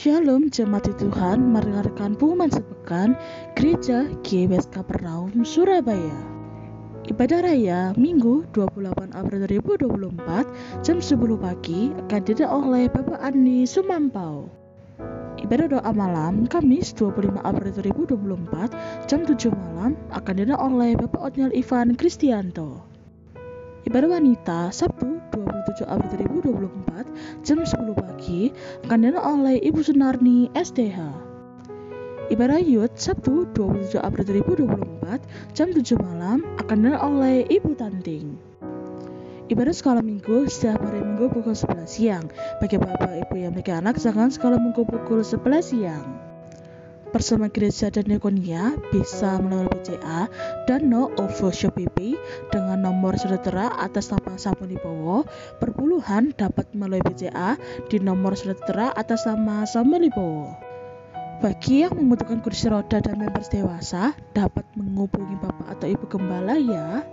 Shalom jemaat Tuhan, mendengarkan pengumuman sepekan Gereja GBS Kapernaum Surabaya. Ibadah Raya Minggu 28 April 2024 jam 10 pagi akan diadakan oleh Bapak Andi Sumampau. Ibadah doa malam Kamis 25 April 2024 jam 7 malam akan diadakan oleh Bapak Otniel Ivan Kristianto. Ibadah wanita Sabtu 27 April 2024 jam 10 pagi akan diadakan oleh Ibu Sunarni STH. Ibadah Youth Sabtu 27 April 2024 jam 7 malam akan diadakan oleh Ibu Tanting. Ibadah sekolah minggu setiap hari Minggu pukul 11 siang. Bagi bapak ibu yang memiliki anak, jangan sekolah minggu pukul 11 siang. Bersama gereja dan diakonia bisa melalui BCA dan No OVO Shopee dengan nomor saudara atas nama Samuel Wibowo. Perpuluhan dapat melalui BCA di nomor saudara atas nama Samuel Wibowo. Bagi yang membutuhkan kursi roda dan members dewasa dapat menghubungi bapak atau ibu gembala ya.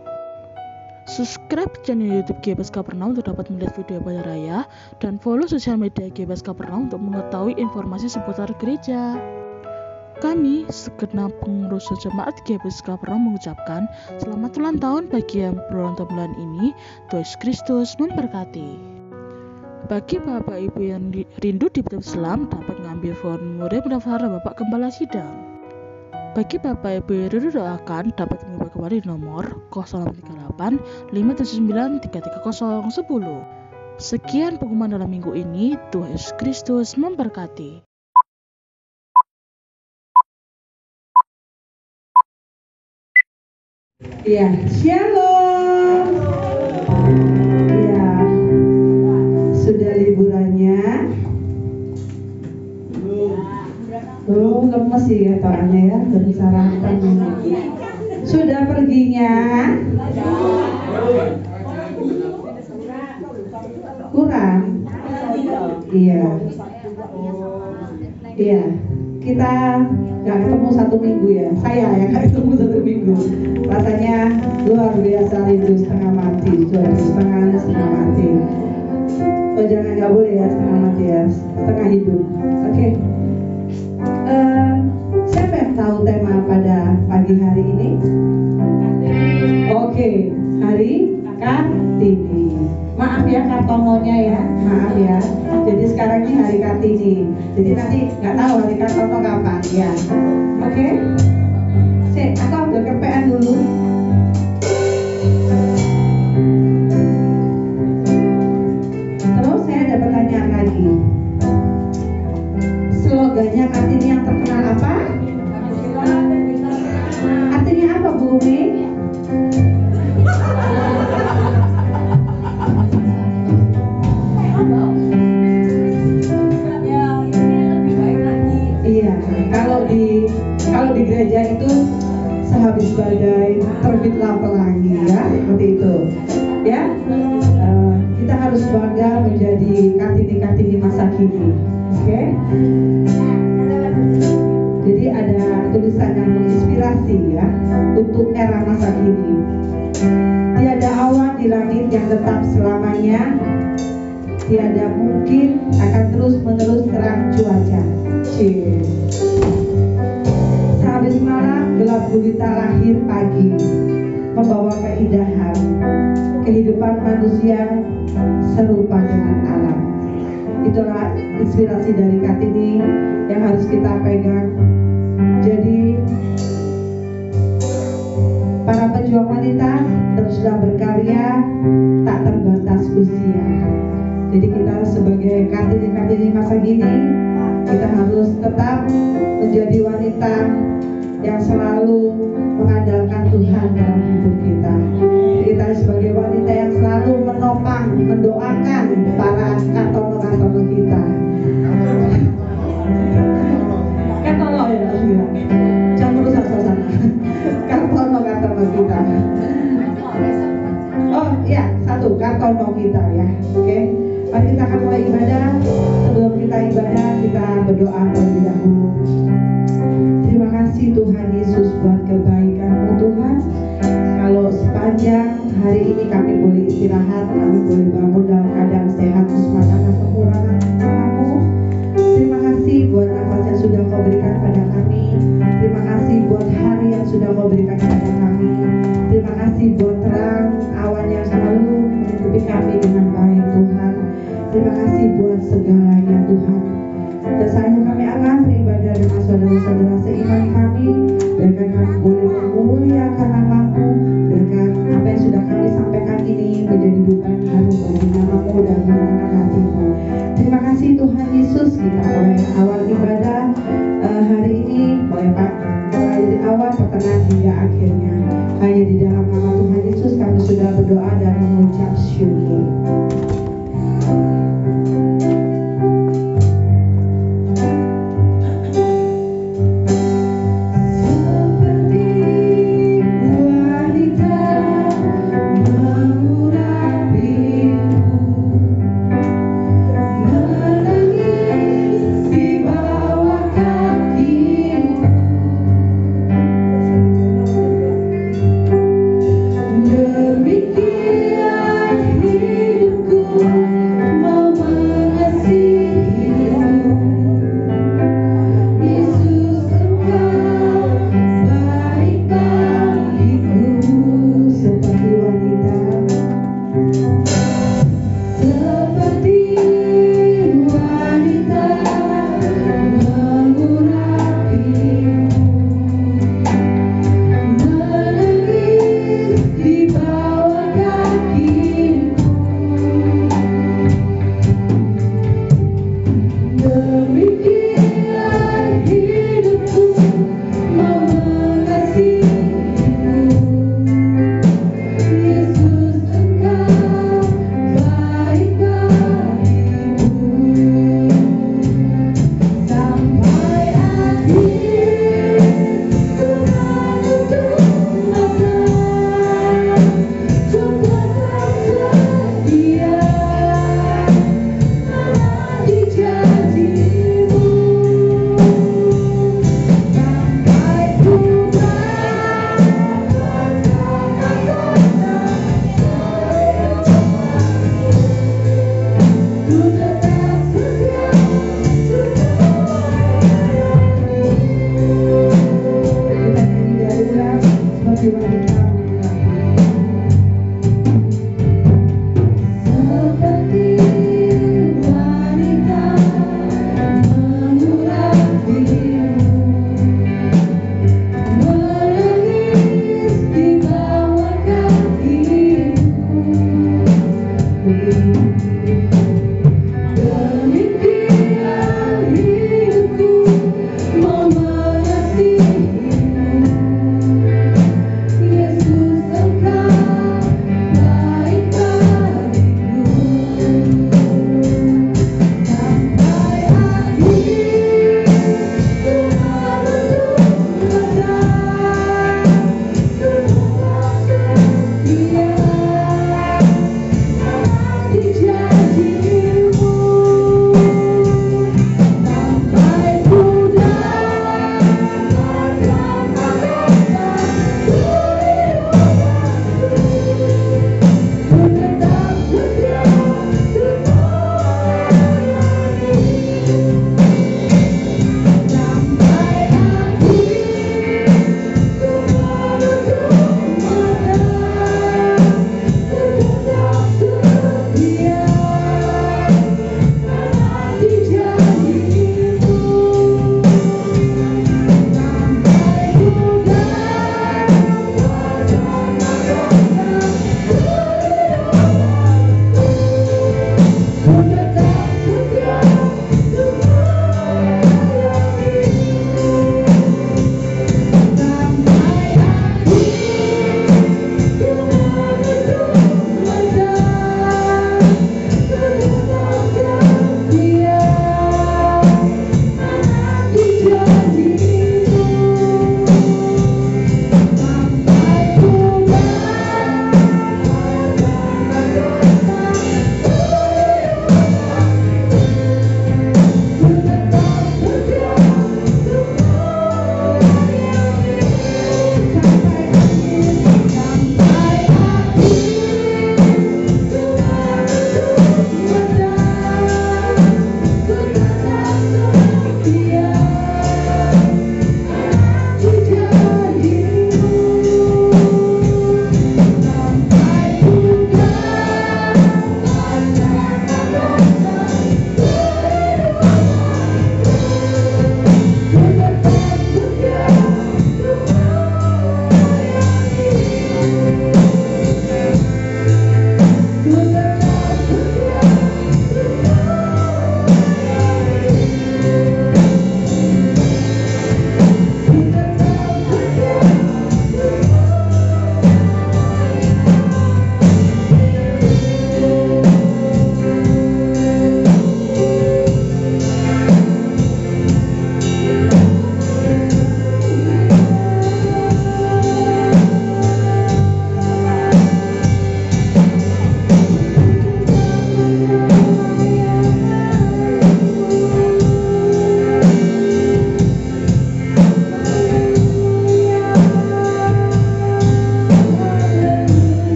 Subscribe channel YouTube GBS Kapernaum untuk dapat melihat video ibadah raya dan follow sosial media GBS Kapernaum untuk mengetahui informasi seputar gereja. Kami, segenap pengurus jemaat GBS Kapernaum mengucapkan selamat ulang tahun bagi yang berulang tahun bulan ini. Tuhan Yesus Kristus memberkati. Bagi bapak ibu yang rindu di Baptis Islam dapat mengambil formulir pendaftaran Bapak Gembala Sidang. Bagi bapak ibu yang rindu doakan dapat menghubungi kembali di nomor 0838 579 33010. Sekian pengumuman dalam minggu ini. Tuhan Yesus Kristus memberkati. Ya, shalom. Ya, sudah liburannya. Lemes sih ya toannya ya, dari sarapan. Sudah perginya. Kurang. Iya. Iya. Kita nggak ketemu 1 minggu ya. Saya yang nggak ketemu 1 minggu. Rasanya luar biasa rindu setengah mati. Setengah mati. Oh jangan, nggak boleh ya setengah mati ya. Setengah hidup. Oke. Siapa yang tahu tema pada pagi hari ini? Oke, hari Kartini. Maaf ya Kartononya ya, maaf ya. Jadi sekarang ini hari Kartini. Jadi nanti nggak tahu hari Kartono kapan ya. Oke? Aku ambil kepean dulu. Terus saya ada pertanyaan lagi. Slogannya Kartini yang terkenal apa? Artinya apa Bu Umi? Iya, kalau di gereja itu sehabis badai terbitlah pelangi ya, seperti itu. Ya, kita harus bangga menjadi Kartini masa kini. Oke? Jadi ada tulisan yang menginspirasi ya untuk era masa kini. Tiada awan di langit yang tetap selamanya. Tiada mungkin akan terus-menerus terang cuaca. Sehabis malam gelap gulita lahir pagi, membawa keindahan kehidupan manusia serupa dengan alam. Itulah inspirasi dari Kartini yang harus kita pegang. Jadi para pejuang wanita teruslah berkarya, tak terbatas usia. Jadi kita sebagai Kartini masa kini, kita harus tetap menjadi wanita yang selalu mengandalkan Tuhan dalam hidup kita. Kita sebagai wanita yang selalu menopang, mendoakan para Kartono kita. Kartono ya, jangan merusak suasana. Kartono kita. Oh ya, satu Kartono kita ya. Oke. Mari kita akan mulai ibadah. Sebelum kita ibadah, kita berdoa terlebih dahulu. Terima kasih Tuhan Yesus buat kebaikan-Mu Tuhan. Kalau sepanjang hari ini kami boleh istirahat, kami boleh bangun dalam keadaan sehat, semata dan kekurangan Tuhan-Mu. Terima kasih kehidupan harum bagi namamu dan menyenangkan hatimu. Terima kasih Tuhan Yesus, kita mulai awal ibadah hari ini, mulai dari awal pertengahan hingga akhirnya. Hanya di dalam nama Tuhan Yesus kami sudah berdoa dan mengucap syukur. Di bawah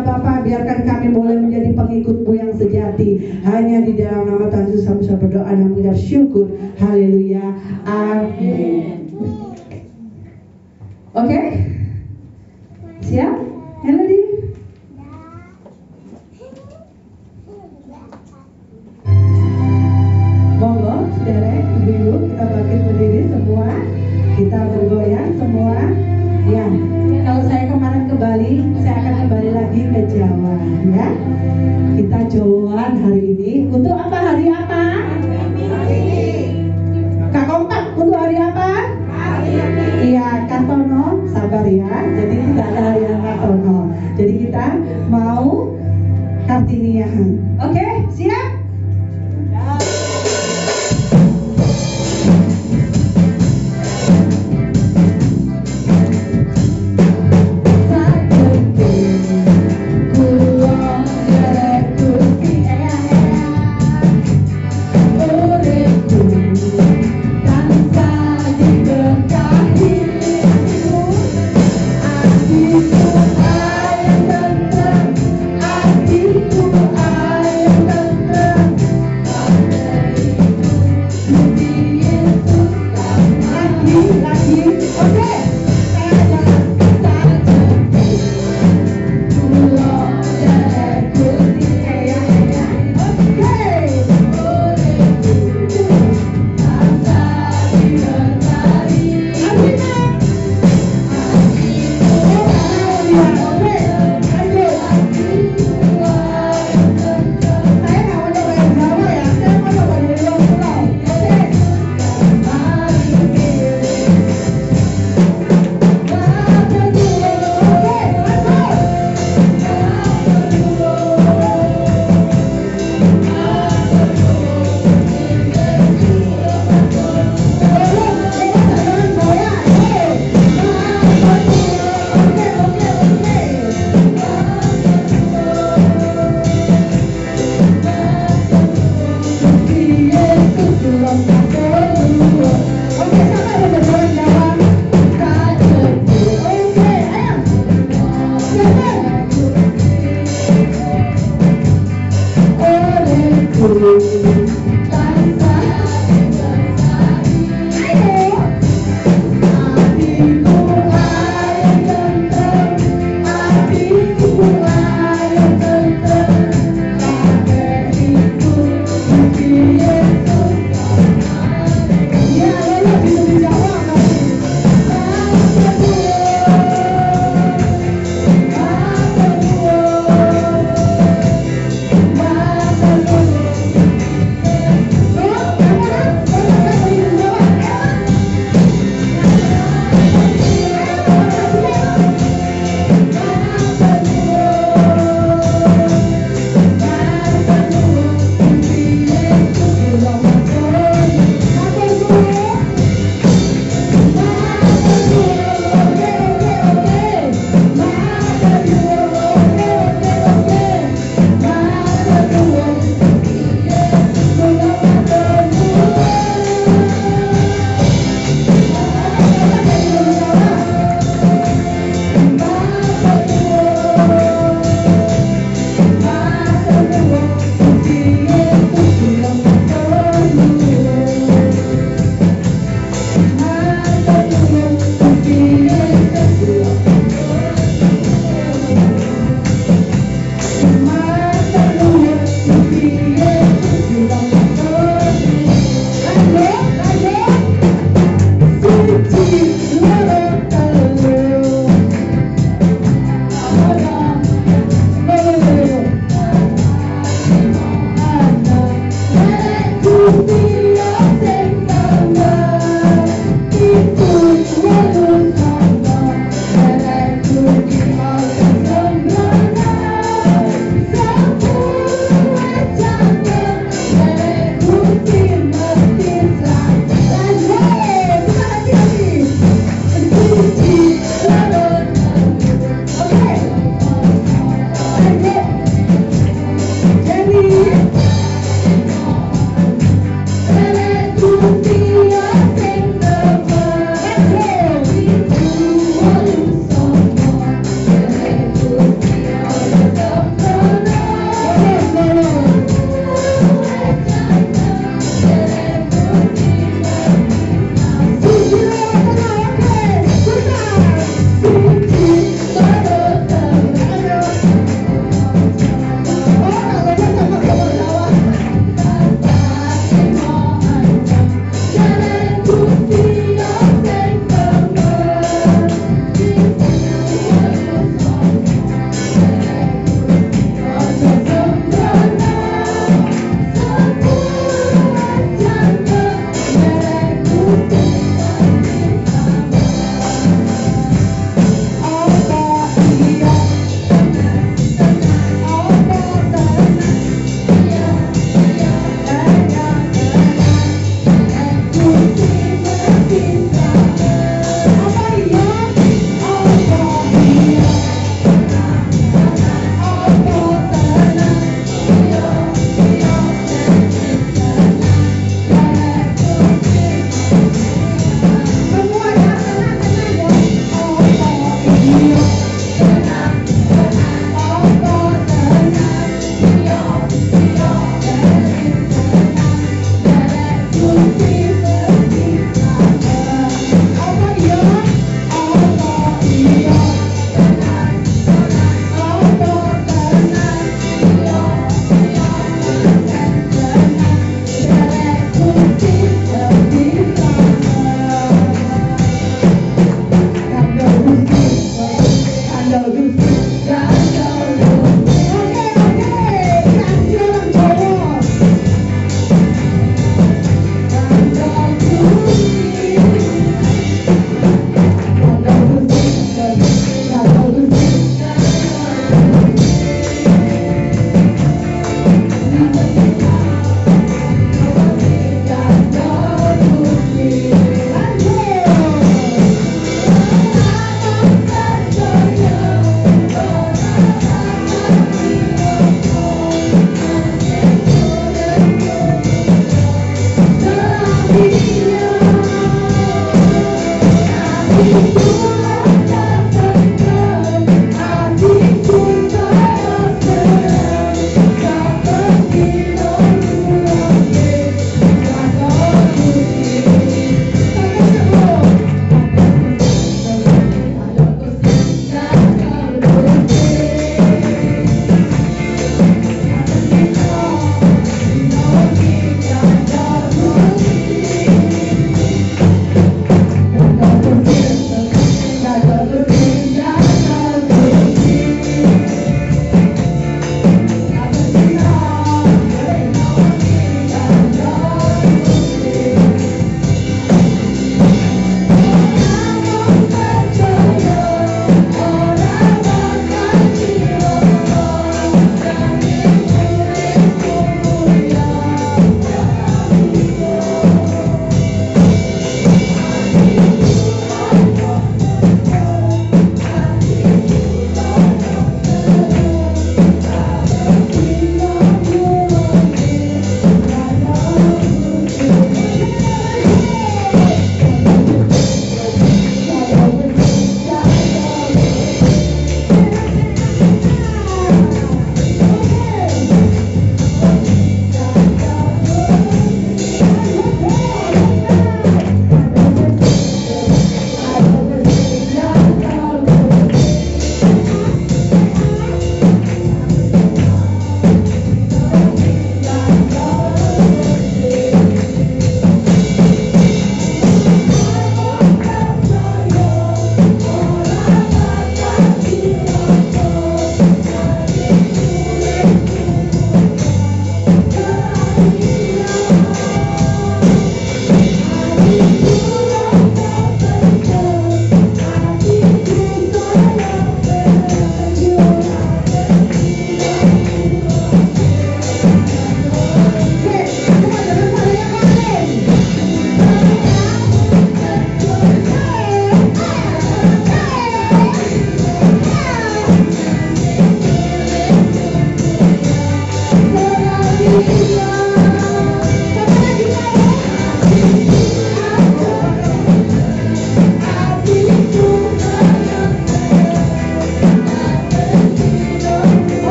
ya Bapa, biarkan kami boleh menjadi pengikut-Mu yang sejati. Hanya di dalam nama Tuhan Yesus kami bisa berdoa dan mengucap syukur. Haleluya. Amin. Oke? Siap? Melody? Monggo, saudara, ibu-ibu, kita bangkit berdiri semua. Kita bergoyang semua. Ya, kalau saya kemarin ke Bali, saya akan kembali lagi ke Jawa. Ya, kita Jawaan hari ini. Untuk apa? Hari apa? Kak Kompak, untuk hari apa? Iya, Kak Tono, sabar ya. Jadi tidak ada hari yang Kak Tono. Jadi kita mau Kartiniahan. Oke, siap? Aku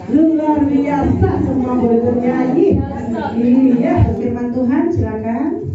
luar biasa semua boleh bernyanyi. Iya, firman Tuhan silakan.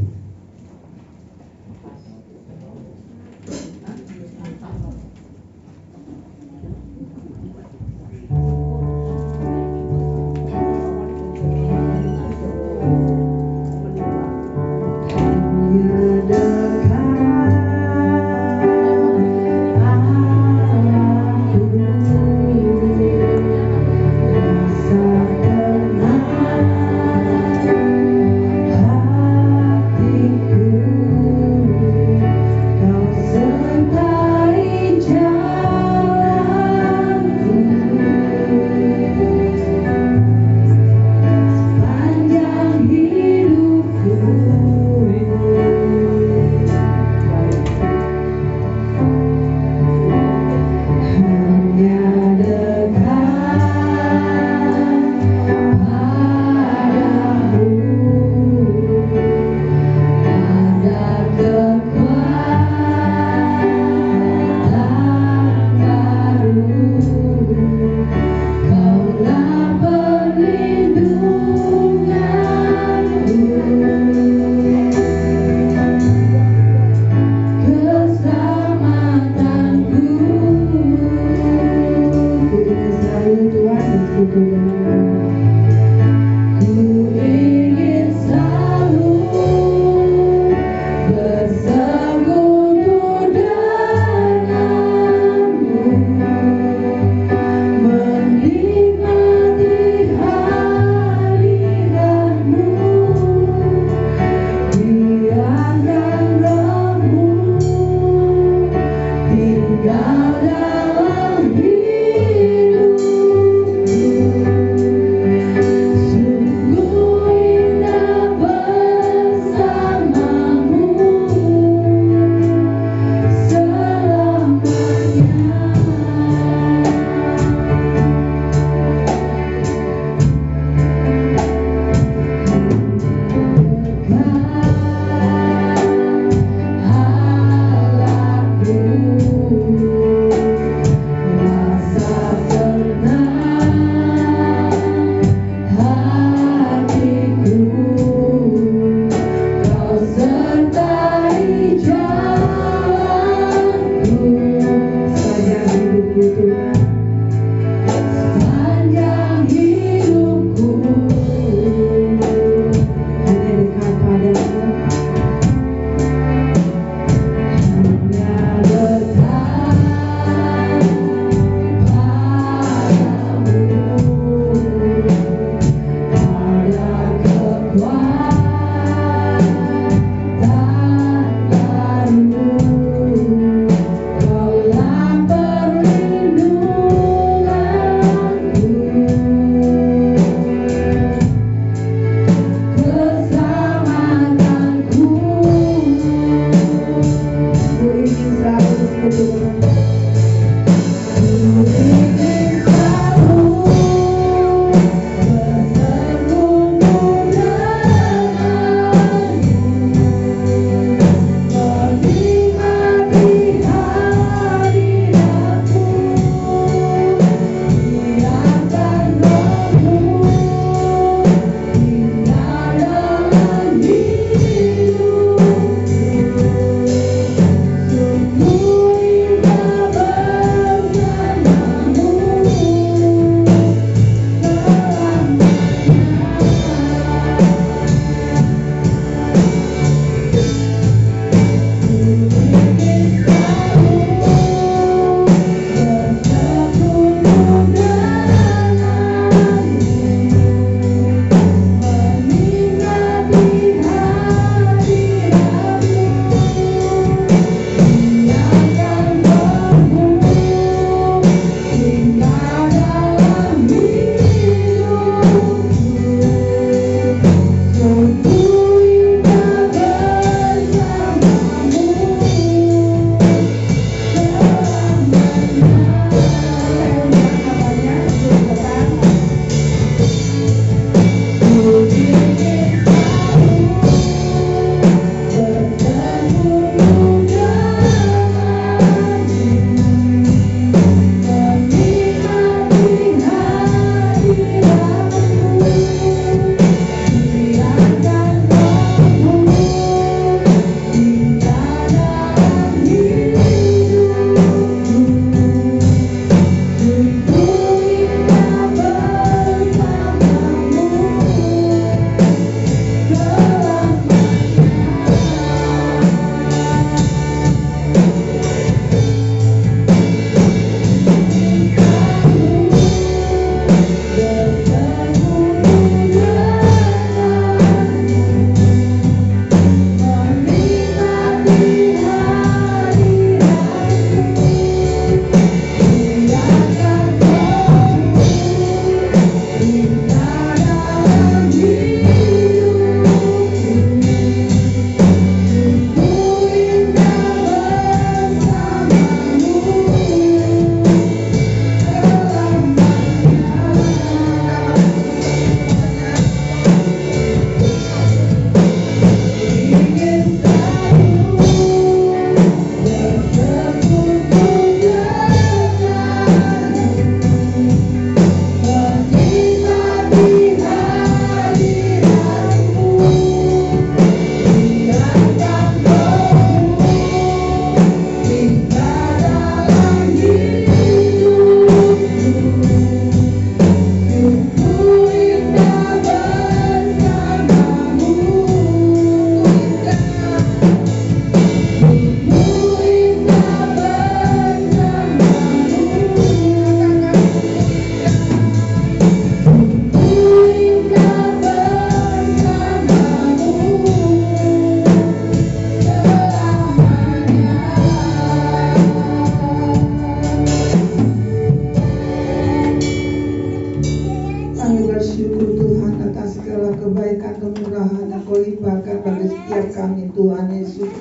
Tuhan Yesus.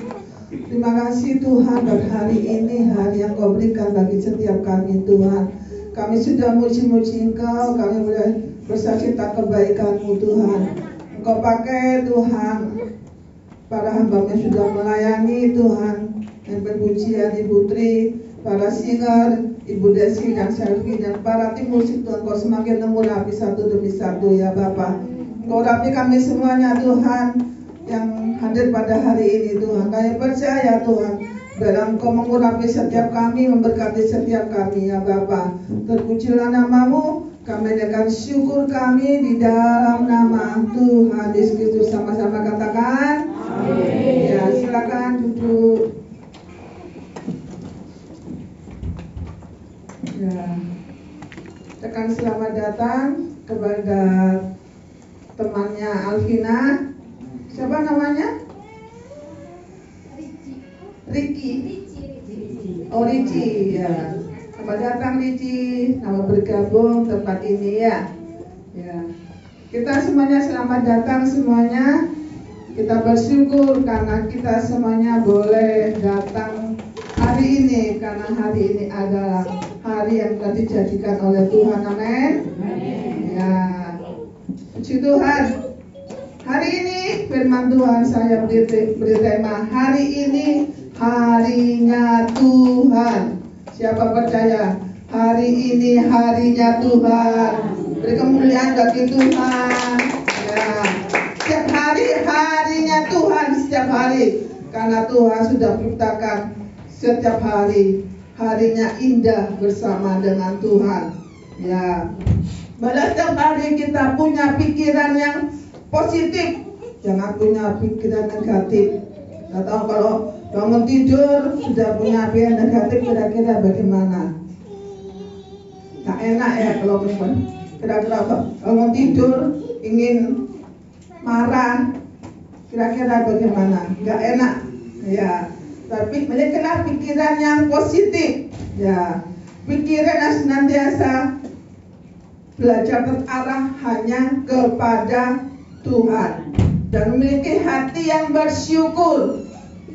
Terima kasih Tuhan bagi hari ini, hari yang Kau berikan bagi setiap kami Tuhan. Kami sudah muji-muji Engkau, kami bersaksi akan kebaikan-Mu Tuhan. Engkau pakai Tuhan para hamba-Mu yang sudah melayani Tuhan, yang berpujian Ibu Tri, para singer, Ibu Desi dan Selvi, dan para tim musik Tuhan. Kau semakin mengurapi satu demi satu ya Bapa. Engkau urapi kami semuanya Tuhan yang hadir pada hari ini Tuhan. Kami percaya Tuhan bahwa Engkau mengurapi setiap kami, memberkati setiap kami ya Bapa. Terpujilah nama-Mu, kami dengan syukur kami di dalam nama Tuhan Yesus Kristus. Sama-sama katakan amin. Ya, silakan duduk. Ya, tekan selamat datang kepada temannya Alvina. Siapa namanya? Ricky. Oh, Ricky ya. Selamat datang Ricky. Nama bergabung tempat ini ya. Ya. Kita semuanya selamat datang semuanya. Kita bersyukur karena kita semuanya boleh datang hari ini, karena hari ini adalah hari yang telah dijadikan oleh Tuhan. Amin. Ya. Puji Tuhan. Hari ini firman Tuhan saya beri tema hari ini harinya Tuhan. Siapa percaya hari ini harinya Tuhan? Beri kemuliaan bagi Tuhan. Ya. Setiap hari harinya Tuhan, setiap hari, karena Tuhan sudah ciptakan setiap hari harinya indah bersama dengan Tuhan. Ya. Pada setiap hari kita punya pikiran yang positif, jangan punya pikiran negatif. Nggak tahu kalau bangun tidur sudah punya pikiran negatif, kira-kira bagaimana? Nggak enak ya kalau kira-kira bangun tidur ingin marah, kira-kira bagaimana? Nggak enak ya. Tapi milikilah pikiran yang positif ya. Pikiran yang senantiasa belajar terarah hanya kepada Tuhan dan memiliki hati yang bersyukur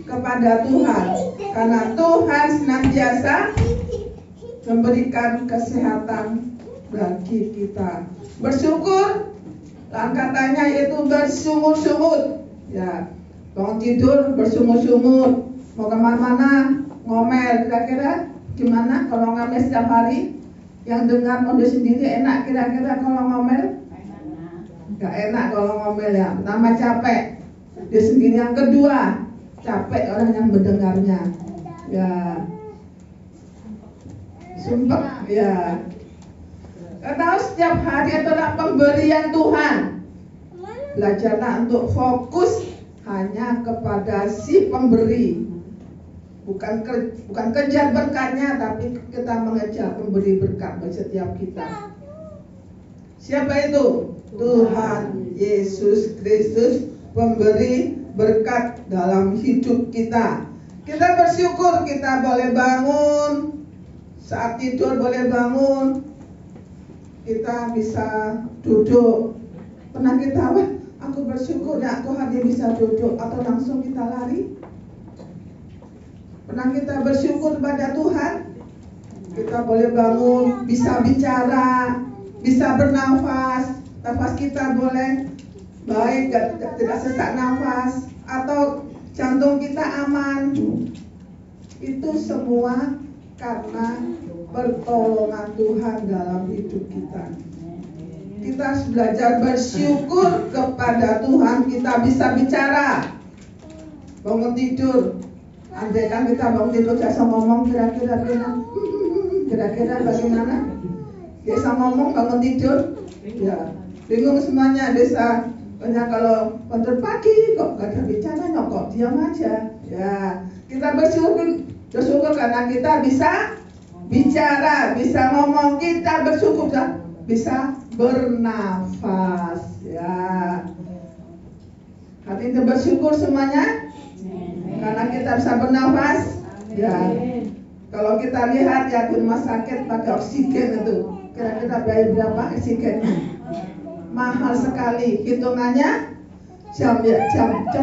kepada Tuhan, karena Tuhan senantiasa memberikan kesehatan bagi kita. Bersyukur, katanya itu bersungut-sungut ya. Bangun tidur bersungut-sungut, mau kemana-mana ngomel, kira-kira gimana kalau ngomel setiap hari? Yang dengar mau sendiri enak kira-kira kalau ngomel? Gak enak kalau ngomel ya. Pertama capek dia sendiri, yang kedua capek orang yang mendengarnya ya. Sumpah ya. Tahu setiap hari adalah pemberian Tuhan. Belajarlah untuk fokus hanya kepada si pemberi. Bukan kejar berkatnya, tapi kita mengejar pemberi berkat bagi setiap kita. Siapa itu? Tuhan Yesus Kristus, pemberi berkat dalam hidup kita. Kita bersyukur kita boleh bangun, saat tidur boleh bangun, kita bisa duduk. Pernah kita, wah aku bersyukur ya aku hanya bisa duduk, atau langsung kita lari? Pernah kita bersyukur pada Tuhan? Kita boleh bangun, bisa bicara, bisa bernafas, nafas kita boleh baik, tidak sesak nafas, atau jantung kita aman. Itu semua karena pertolongan Tuhan dalam hidup kita. Kita harus belajar bersyukur kepada Tuhan. Kita bisa bicara, bangun tidur. Andai kan kita bangun tidur biasa ngomong, kira-kira bagaimana? Biasa ngomong bangun tidur, ya bingung semuanya. Desa banyak kalau bangun pagi kok gak ada bicara, kok diam aja. Ya kita bersyukur karena kita bisa bicara, bisa ngomong. Kita bersyukur bisa bernafas. Ya, hati kita bersyukur semuanya karena kita bisa bernafas. Ya, kalau kita lihat ya di rumah sakit pakai oksigen itu, kira-kira biaya berapa oksigennya? Mahal sekali, hitungannya jam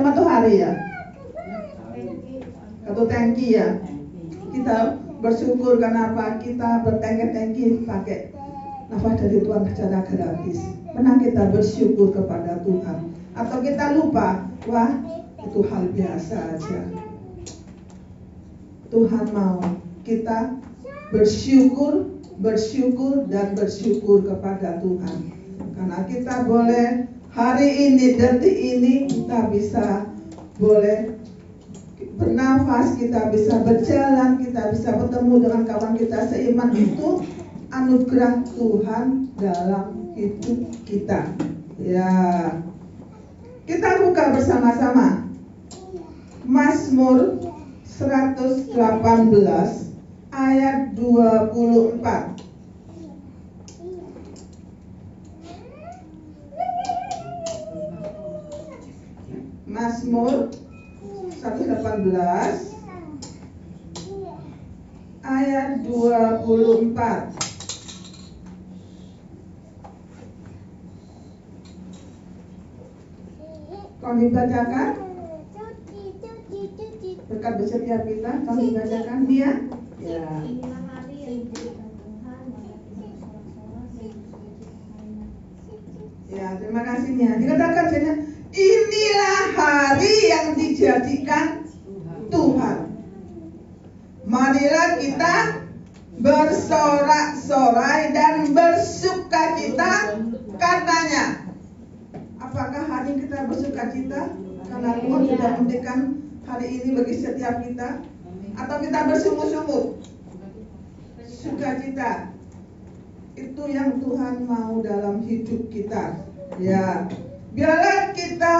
atau hari ya? atau tangki ya. Kita bersyukur karena apa? Kita bertangki-tangki pakai nafas dari Tuhan secara gratis. Pernah kita bersyukur kepada Tuhan? Atau kita lupa, wah itu hal biasa aja. Tuhan mau kita bersyukur dan bersyukur kepada Tuhan. Karena kita boleh hari ini, detik ini kita bisa boleh bernafas, kita bisa berjalan, kita bisa bertemu dengan kawan kita seiman. Itu anugerah Tuhan dalam hidup kita. Ya, kita buka bersama-sama Mazmur 118 ayat 24. Mazmur 118 ayat 24. Kalau dibacakan berkat bersetia kita, kalau dibacakan dia ya. Ya, terima kasih Nia. Dikatakan saja, inilah hari yang dijadikan Tuhan. Marilah kita bersorak-sorai dan bersukacita karenanya. Apakah hari ini kita bersukacita karena Tuhan sudah memberikan hari ini bagi setiap kita? Atau kita bersungut-sungut? Sukacita itu yang Tuhan mau dalam hidup kita. Ya, biarlah kita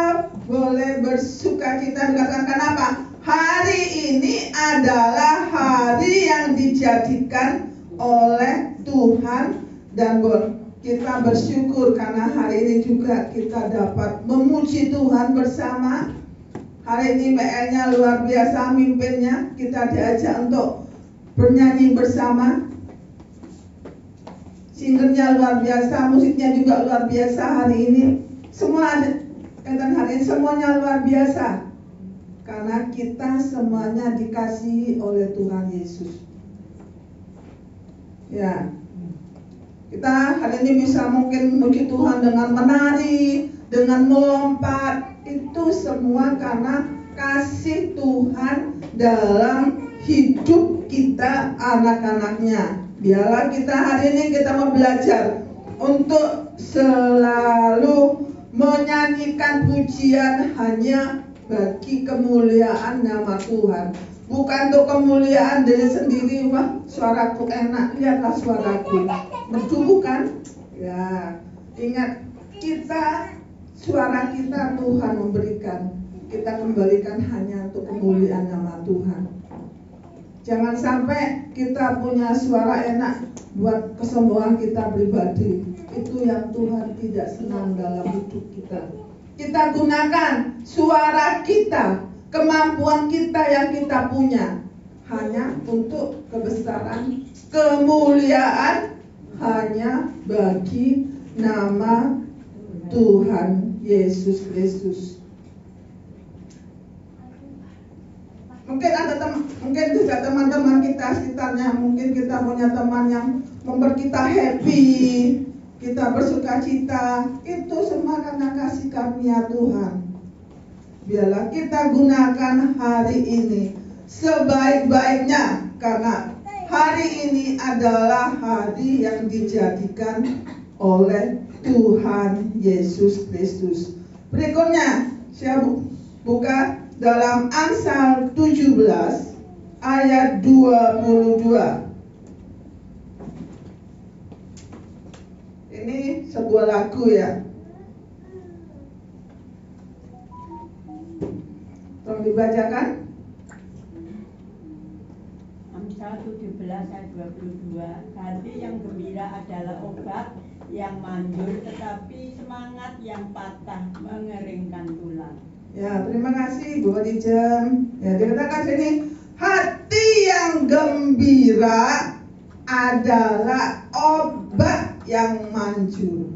boleh bersukacita. Dikatakan apa? Hari ini adalah hari yang dijadikan oleh Tuhan dan kita bersyukur karena hari ini juga kita dapat memuji Tuhan bersama. Hari ini PL-nya luar biasa, mimpinnya kita diajak untuk bernyanyi bersama. Singernya luar biasa, musiknya juga luar biasa hari ini. Semua ada kaitan hari ini, semuanya luar biasa. Karena kita semuanya dikasihi oleh Tuhan Yesus. Ya, kita hari ini bisa mungkin memuji Tuhan dengan menari, dengan melompat. Itu semua karena kasih Tuhan dalam hidup kita anak-anaknya. Biarlah kita hari ini kita mau belajar untuk selalu menyanyikan pujian hanya bagi kemuliaan nama Tuhan. Bukan untuk kemuliaan diri sendiri. Wah, suaraku enak, lihatlah suaraku. Merdu bukan? Ya, ingat kita, suara kita Tuhan memberikan. Kita kembalikan hanya untuk kemuliaan nama Tuhan. Jangan sampai kita punya suara enak buat kesombongan kita pribadi. Itu yang Tuhan tidak senang dalam hidup kita. Kita gunakan suara kita, kemampuan kita yang kita punya hanya untuk kebesaran, kemuliaan hanya bagi nama Tuhan Yesus Kristus. Mungkin ada mungkin juga teman-teman kita sekitarnya, mungkin kita punya teman yang membuat kita happy, kita bersukacita. Itu semua karena kasih karunia Tuhan. Biarlah kita gunakan hari ini sebaik-baiknya, karena hari ini adalah hari yang dijadikan oleh Tuhan Yesus Kristus. Berikutnya saya buka dalam Amsal 17 ayat 22. Ini sebuah lagu ya. Tolong dibacakan. Amsal 17 ayat 22. Hati yang gembira adalah obat yang manjur, tetapi semangat yang patah mengeringkan tulang. Ya, terima kasih Bu Adijem. Ya, dikatakan sini, hati yang gembira adalah obat yang manjur.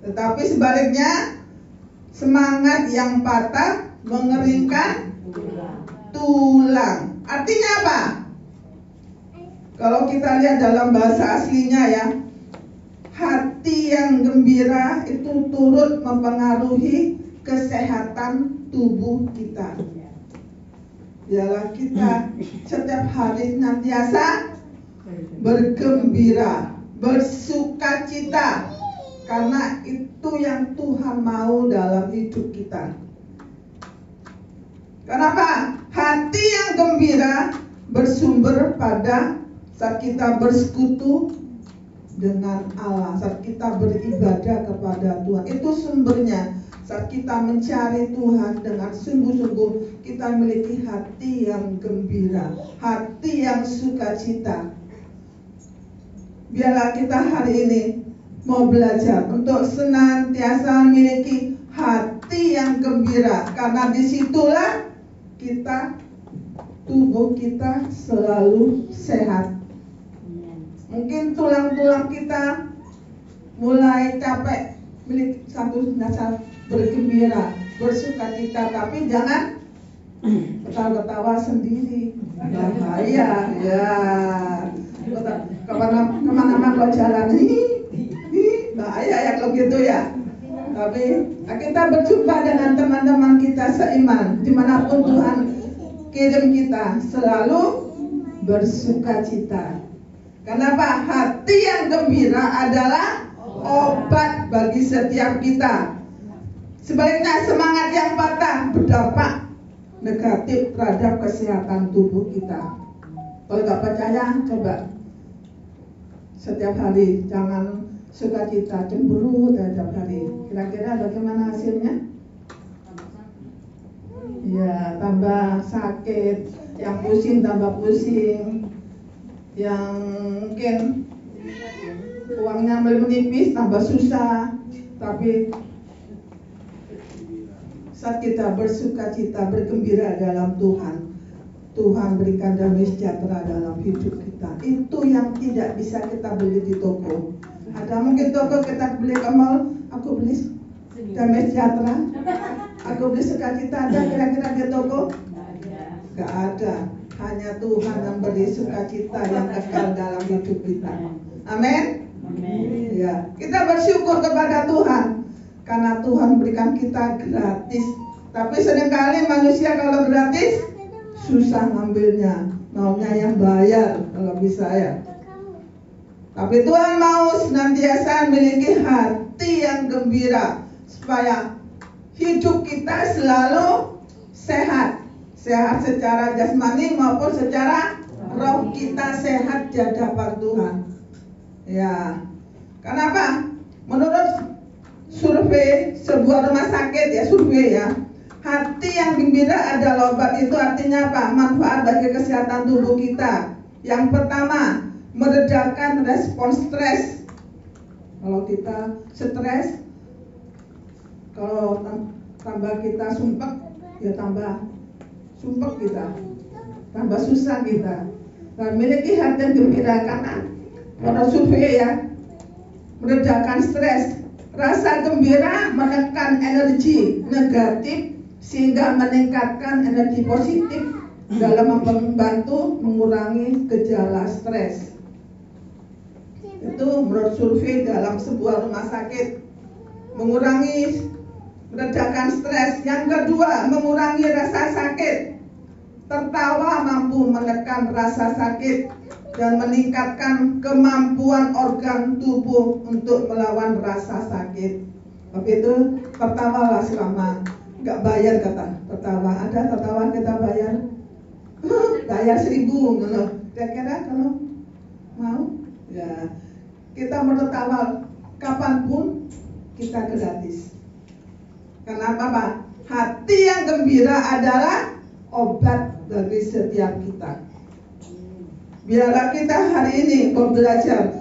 Tetapi sebaliknya, semangat yang patah mengeringkan tulang. Artinya apa? Kalau kita lihat dalam bahasa aslinya ya, hati yang gembira itu turut mempengaruhi kesehatan tubuh kita. Biarlah kita setiap hari senantiasa bergembira, bersukacita, karena itu yang Tuhan mau dalam hidup kita. Kenapa? Hati yang gembira bersumber pada saat kita bersekutu dengan Allah, saat kita beribadah kepada Tuhan. Itu sumbernya. Saat kita mencari Tuhan dengan sungguh-sungguh, kita memiliki hati yang gembira, hati yang sukacita. Biarlah kita hari ini mau belajar untuk senantiasa memiliki hati yang gembira, karena disitulah tubuh kita selalu sehat. Mungkin tulang-tulang kita mulai capek, milik satu dasar bergembira, bersukacita, tapi jangan ketawa-ketawa sendiri, bahaya ya. Kemana-mana kalau jalan, bahaya ya kalau gitu ya. Tapi kita berjumpa dengan teman-teman kita seiman, dimanapun Tuhan kirim kita, selalu bersukacita. Kenapa? Hati yang gembira adalah obat bagi setiap kita. Sebaliknya semangat yang patah berdampak negatif terhadap kesehatan tubuh kita. Kalau nggak percaya, coba setiap hari jangan sukacita, cemburu setiap hari. Kira-kira bagaimana hasilnya? Ya, tambah sakit, yang pusing tambah pusing, yang mungkin uangnya menipis tambah susah. Tapi saat kita bersukacita, bergembira dalam Tuhan, Tuhan berikan damai sejahtera dalam hidup kita. Itu yang tidak bisa kita beli di toko. Ada mungkin toko kita beli ke mall, aku beli damai sejahtera, aku beli sukacita, ada kira-kira di toko? Gak ada. Hanya Tuhan yang beri sukacita yang kekal dalam hidup kita. Amin. Ya, kita bersyukur kepada Tuhan karena Tuhan berikan kita gratis. Tapi seringkali manusia kalau gratis susah ngambilnya, maunya yang bayar kalau bisa ya. Tapi Tuhan mau senantiasa memiliki hati yang gembira supaya hidup kita selalu sehat. Sehat secara jasmani maupun secara roh, kita sehat di hadapan Tuhan. Ya. Kenapa? Menurut survei sebuah rumah sakit ya, survei ya, hati yang gembira adalah obat. Itu artinya apa? Manfaat bagi kesehatan tubuh kita. Yang pertama, meredakan respon stres. Kalau kita stres, kalau tambah kita sumpek, ya tambah sumpek kita, tambah susah kita. Dan memiliki hati yang gembira karena menurut survei ya, meredakan stres. Rasa gembira menekan energi negatif sehingga meningkatkan energi positif dalam membantu mengurangi gejala stres. Itu menurut survei dalam sebuah rumah sakit. Mengurangi, meredakan stres. Yang kedua, mengurangi rasa sakit. Tertawa mampu menekan rasa sakit dan meningkatkan kemampuan organ tubuh untuk melawan rasa sakit. Begitu, tertawalah selama nggak bayar kata tertawa. Ada tertawa kita bayar, bayar 1.000 gitu. Kira-kira kalau mau, ya kita tertawa kapanpun kita gratis. Kenapa Pak? Hati yang gembira adalah obat bagi setiap kita. Biarlah kita hari ini belajar.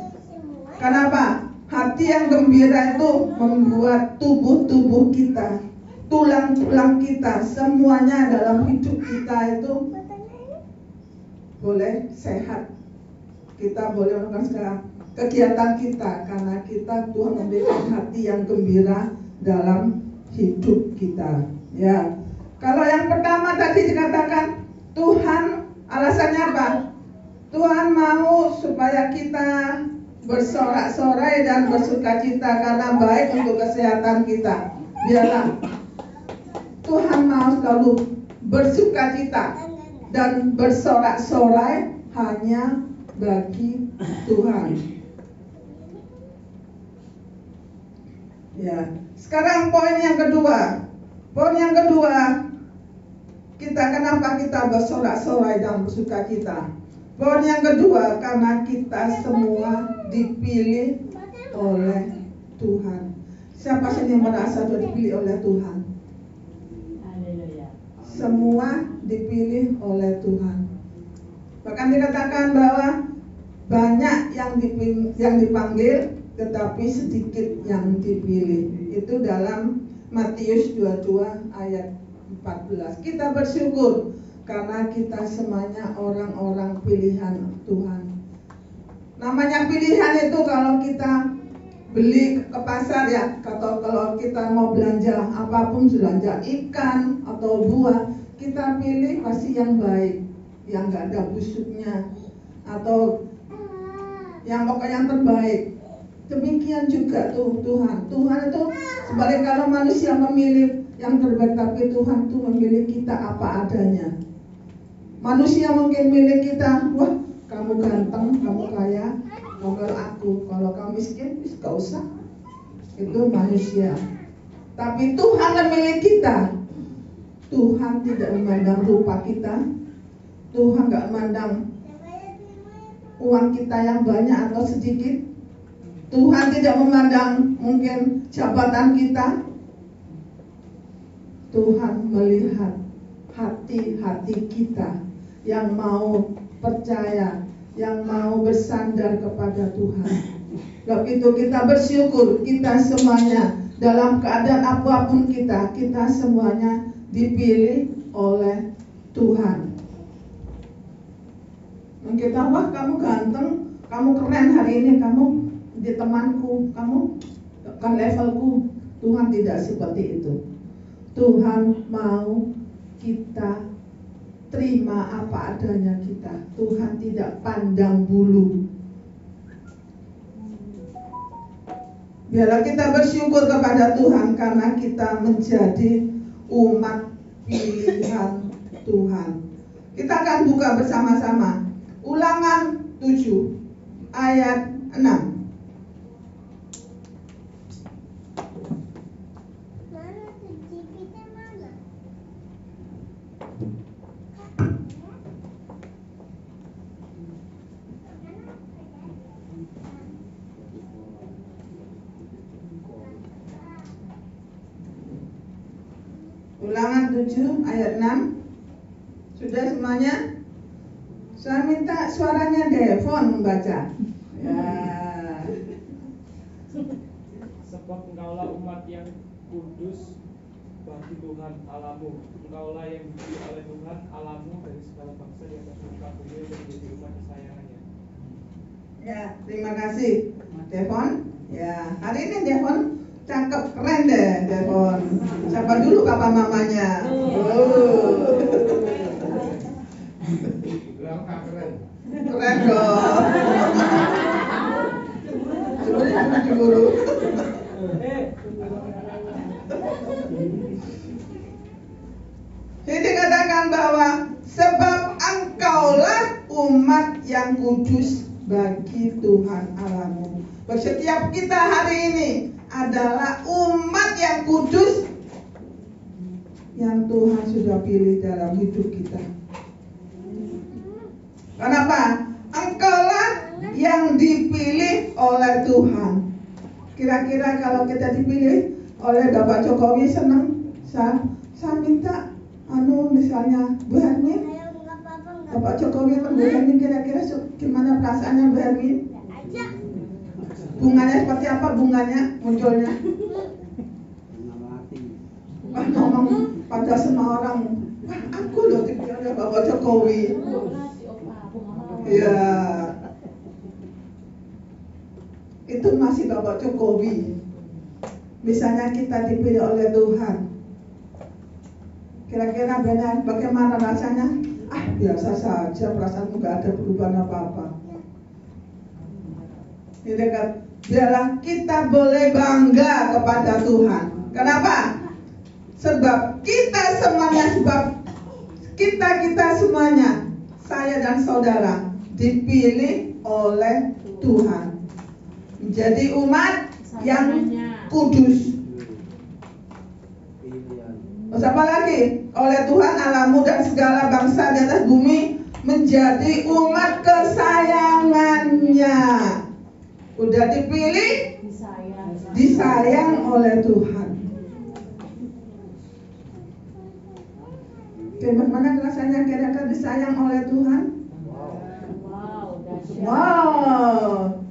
Kenapa? Hati yang gembira itu membuat tubuh-tubuh kita, tulang-tulang kita, semuanya dalam hidup kita itu boleh sehat. Kita boleh melakukan segala kegiatan kita karena kita Tuhan memberikan hati yang gembira dalam hidup kita. Ya. Kalau yang pertama tadi dikatakan Tuhan alasannya apa? Tuhan mau supaya kita bersorak-sorai dan bersukacita karena baik untuk kesehatan kita. Biarlah Tuhan mau selalu bersukacita dan bersorak-sorai hanya bagi Tuhan. Ya, sekarang poin yang kedua. Poin yang kedua, kenapa kita bersorak-sorai dan bersukacita? Poin yang kedua, karena kita semua dipilih oleh Tuhan. Siapa sih yang merasa sudah dipilih oleh Tuhan? Semua dipilih oleh Tuhan. Bahkan dikatakan bahwa banyak yang dipanggil, tetapi sedikit yang dipilih. Itu dalam Matius 22 ayat 14. Kita bersyukur karena kita semuanya orang-orang pilihan Tuhan. Namanya pilihan itu kalau kita beli ke pasar ya, atau kalau kita mau belanja apapun, belanja ikan atau buah, kita pilih pasti yang baik, yang gak ada busuknya, atau yang pokoknya yang terbaik. Demikian juga tuh Tuhan. Tuhan itu sebalik kalau manusia memilih yang terbaik, tapi Tuhan tuh memilih kita apa adanya. Manusia mungkin milih kita, wah kamu ganteng, kamu kaya, kalau kamu miskin, gak usah. Itu manusia. Tapi Tuhan memilih kita. Tuhan tidak memandang rupa kita. Tuhan gak memandang uang kita yang banyak atau sedikit. Tuhan tidak memandang mungkin jabatan kita. Tuhan melihat hati-hati kita yang mau percaya, yang mau bersandar kepada Tuhan. Begitu kita bersyukur, kita semuanya dalam keadaan apapun kita semuanya dipilih oleh Tuhan. Mungkin wah kamu ganteng, kamu keren hari ini, kamu di temanku, kamu kan levelku. Tuhan tidak seperti itu. Tuhan mau kita terima apa adanya kita. Tuhan tidak pandang bulu. Biarlah kita bersyukur kepada Tuhan karena kita menjadi umat pilihan Tuhan. Kita akan buka bersama-sama Ulangan 7 ayat 6. Ulangan 7 ayat 6. Sudah semuanya? Saya minta suaranya Devon membaca. Ya. Sebab engkaulah umat yang kudus bagi Tuhan Allahmu. Engkaulah yang dipilih oleh Tuhan Allahmu dari segala bangsa di atas muka bumi untuk menjadi umat kesayangannya. Ya, terima kasih Devon. Ya, hari ini Devon cakep, keren deh Devon. Siapa dulu papa mamanya? Keren dong. Sebenarnya cemburu. Jadi dikatakan bahwa sebab engkaulah umat yang kudus bagi Tuhan Allahmu. Setiap kita hari ini adalah umat yang kudus yang Tuhan sudah pilih dalam hidup kita. Kenapa? Engkaulah yang dipilih oleh Tuhan. Kira-kira kalau kita dipilih oleh Bapak Jokowi senang? Saya minta misalnya Bu Hermin, Bapak Jokowi atau Bu Hermin, kira-kira gimana perasaannya Bu Hermin? Bunganya seperti apa bunganya munculnya? Wah, ngomong pada semua orang, wah aku loh dipilih oleh Bapak Jokowi. Ya, itu masih Bapak Jokowi. Misalnya kita dipilih oleh Tuhan, kira-kira benar bagaimana rasanya? biasa saja, perasaanmu gak ada perubahan apa-apa. Ini kan, biarlah kita boleh bangga kepada Tuhan. Kenapa? Sebab kita semuanya, saya dan saudara, dipilih oleh Tuhan menjadi umat yang kudus. Terus apa lagi? Oleh Tuhan Allahmu dan segala bangsa di atas bumi menjadi umat kesayangannya. Udah dipilih, disayang oleh Tuhan. Bagaimana rasanya kira-kira disayang oleh Tuhan? Wow.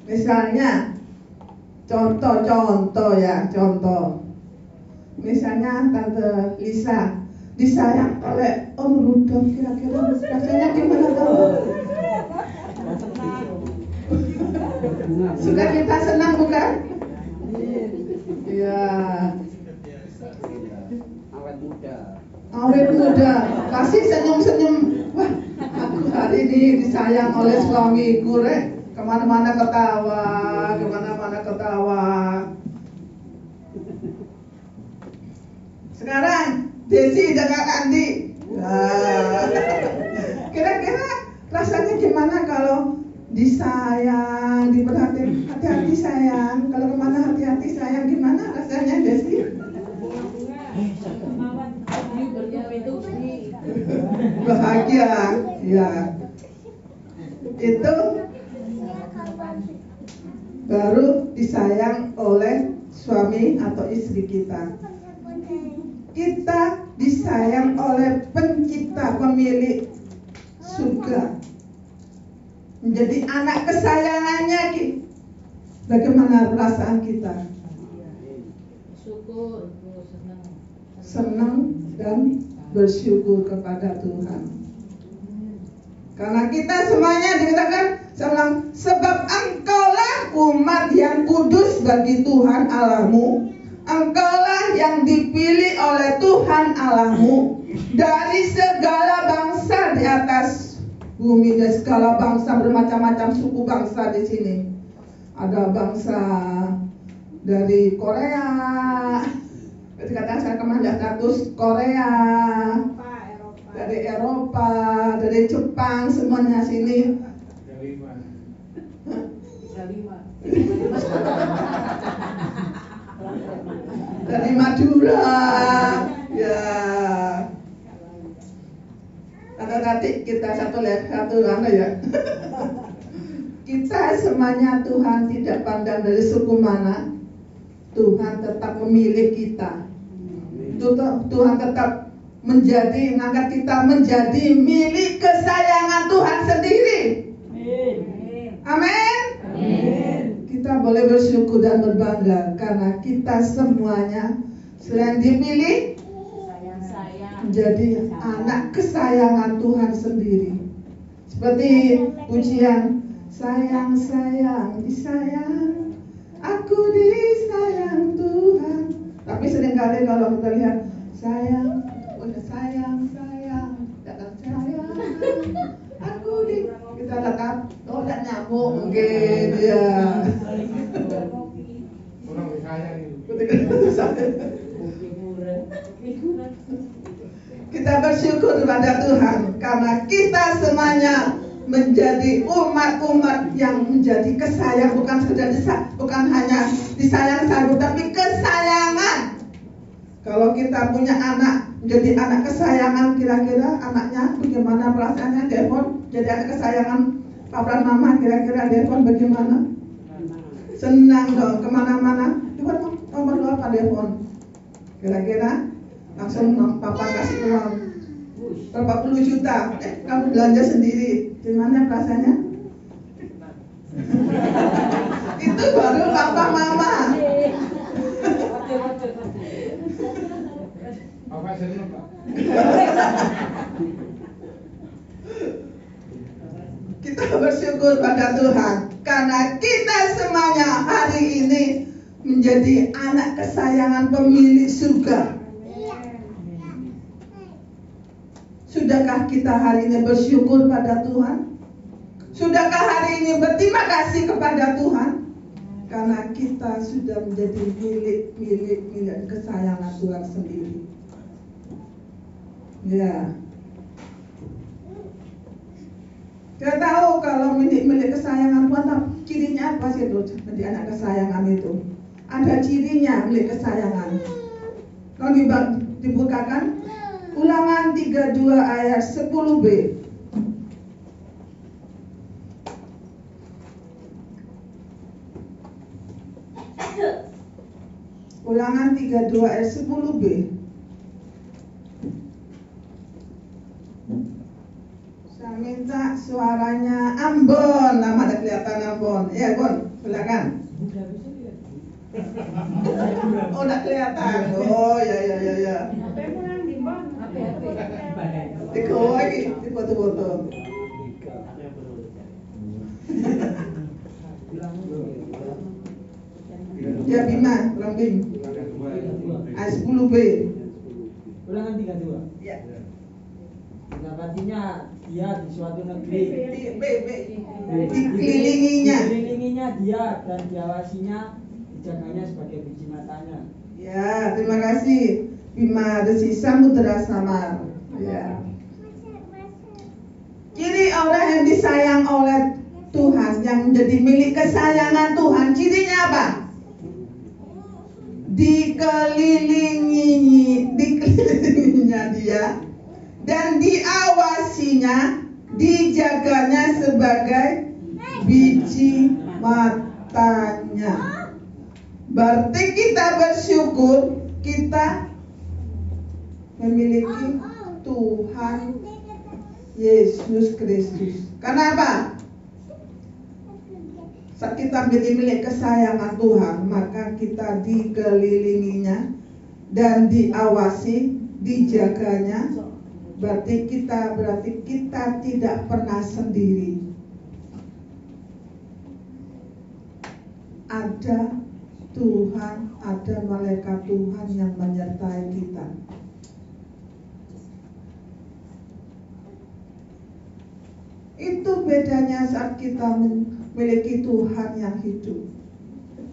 Misalnya, contoh. Misalnya Tante Lisa disayang oleh Om Rudolf, kira-kira rasanya gimana tuh? Sudah kita senang bukan? Iya. Awet muda, kasih senyum-senyum. Wah, aku hari ini disayang oleh suamiku, kemana-mana ketawa. Sekarang Desi dan Kak Andi. Kira-kira rasanya gimana kalau disayang, diperhatiin? Hati-hati sayang. Kalau kemana hati-hati sayang, gimana rasanya Desi? Bahagia, ya. Itu baru disayang oleh suami atau istri kita. Kita disayang oleh pencipta, pemilik surga, menjadi anak kesayangannya. Bagaimana perasaan kita? Syukur, senang dan bersyukur kepada Tuhan. Karena kita semuanya dikatakan sebab engkaulah umat yang kudus bagi Tuhan Allahmu. Engkaulah yang dipilih oleh Tuhan Allahmu dari segala bangsa di atas bumi. Dari segala bangsa, bermacam-macam suku bangsa di sini. Ada bangsa dari Korea. Dikatakan saya kemarin lihat status Korea, dari Eropa, dari Jepang, semuanya sini. Dari Madura, ya. Nanti kita satu ya. Kita semuanya Tuhan tidak pandang dari suku mana. Tuhan tetap memilih kita. Tuhan tetap mengangkat kita menjadi milik kesayangan Tuhan sendiri. Amin. Kita boleh bersyukur dan berbangga karena kita semuanya selain dipilih menjadi anak kesayangan Tuhan sendiri. Seperti pujian, sayang disayang, aku disayang Tuhan. Tapi seringkali kalau kita lihat sayang, datang sayang, aku kita datang, dan nyamuk mungkin ya. Orang disayang itu. Kita bersyukur kepada Tuhan karena kita semuanya menjadi umat-umat yang menjadi kesayang, bukan hanya disayang saja, tapi kesayangan. Kalau kita punya anak menjadi anak kesayangan, kira-kira anaknya bagaimana perasaannya? Devon jadi anak kesayangan papa mama, kira-kira Devon bagaimana? Senang dong, kemana-mana. Devon nomor berapa Devon? Kira-kira langsung papa kasih uang berapa puluh juta, kamu belanja sendiri, gimana perasaannya? Itu baru papa mama. Apa senang Pak? Kita bersyukur pada Tuhan karena kita semuanya hari ini menjadi anak kesayangan pemilik surga. Sudahkah kita hari ini bersyukur pada Tuhan? Sudahkah hari ini berterima kasih kepada Tuhan? Karena kita sudah menjadi milik kesayangan Tuhan sendiri. Ya. Kita tahu kalau milik kesayangan Tuhan, cirinya apa sih itu menjadi anak kesayangan itu? Ada cirinya milik kesayangan. Kalau dibukakan Ulangan 32 ayat 10b. Ulangan 32 ayat 10b. Saya minta suaranya Ambon. Nama ada kelihatan Ambon. Ya Bon, silakan. Oh, udah kelihatan. Oh, ya. Tiko lagi, di foto-foto. Ya Bima, ulang Bim. Ayat 10b. Ulangan 32. Ya. Dapatinya dia di suatu negeri. Dikelilinginya dia dan diawasinya, dijaganya sebagai biji matanya. Ya, terima kasih Bima Desi Samudra Samar. Ya. Ciri orang yang disayang oleh Tuhan, yang menjadi milik kesayangan Tuhan, cirinya apa? Dikelilinginya dia dan diawasinya, dijaganya sebagai biji matanya. Berarti kita bersyukur kita memiliki Tuhan Yesus Kristus. Kenapa? Saat kita menjadi milik kesayangan Tuhan, maka kita dikelilinginya dan diawasi, dijaganya. Berarti kita tidak pernah sendiri. Ada Tuhan, ada malaikat Tuhan yang menyertai kita. Itu bedanya saat kita memiliki Tuhan yang hidup.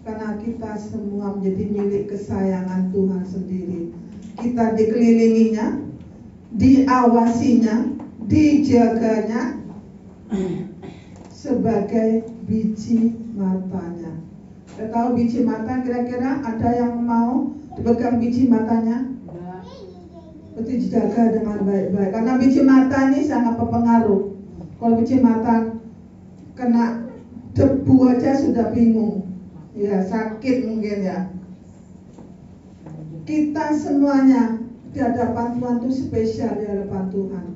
Karena kita semua menjadi milik kesayangan Tuhan sendiri. Kita dikelilinginya, diawasinya, dijaganya sebagai biji matanya. Kita tahu biji mata, kira-kira ada yang mau dipegang biji matanya? Berarti dijaga dengan baik-baik. Karena biji mata ini sangat berpengaruh. Kalau biji mata kena debu aja sudah bingung, ya sakit mungkin ya. Kita semuanya di hadapan Tuhan itu spesial di hadapan Tuhan.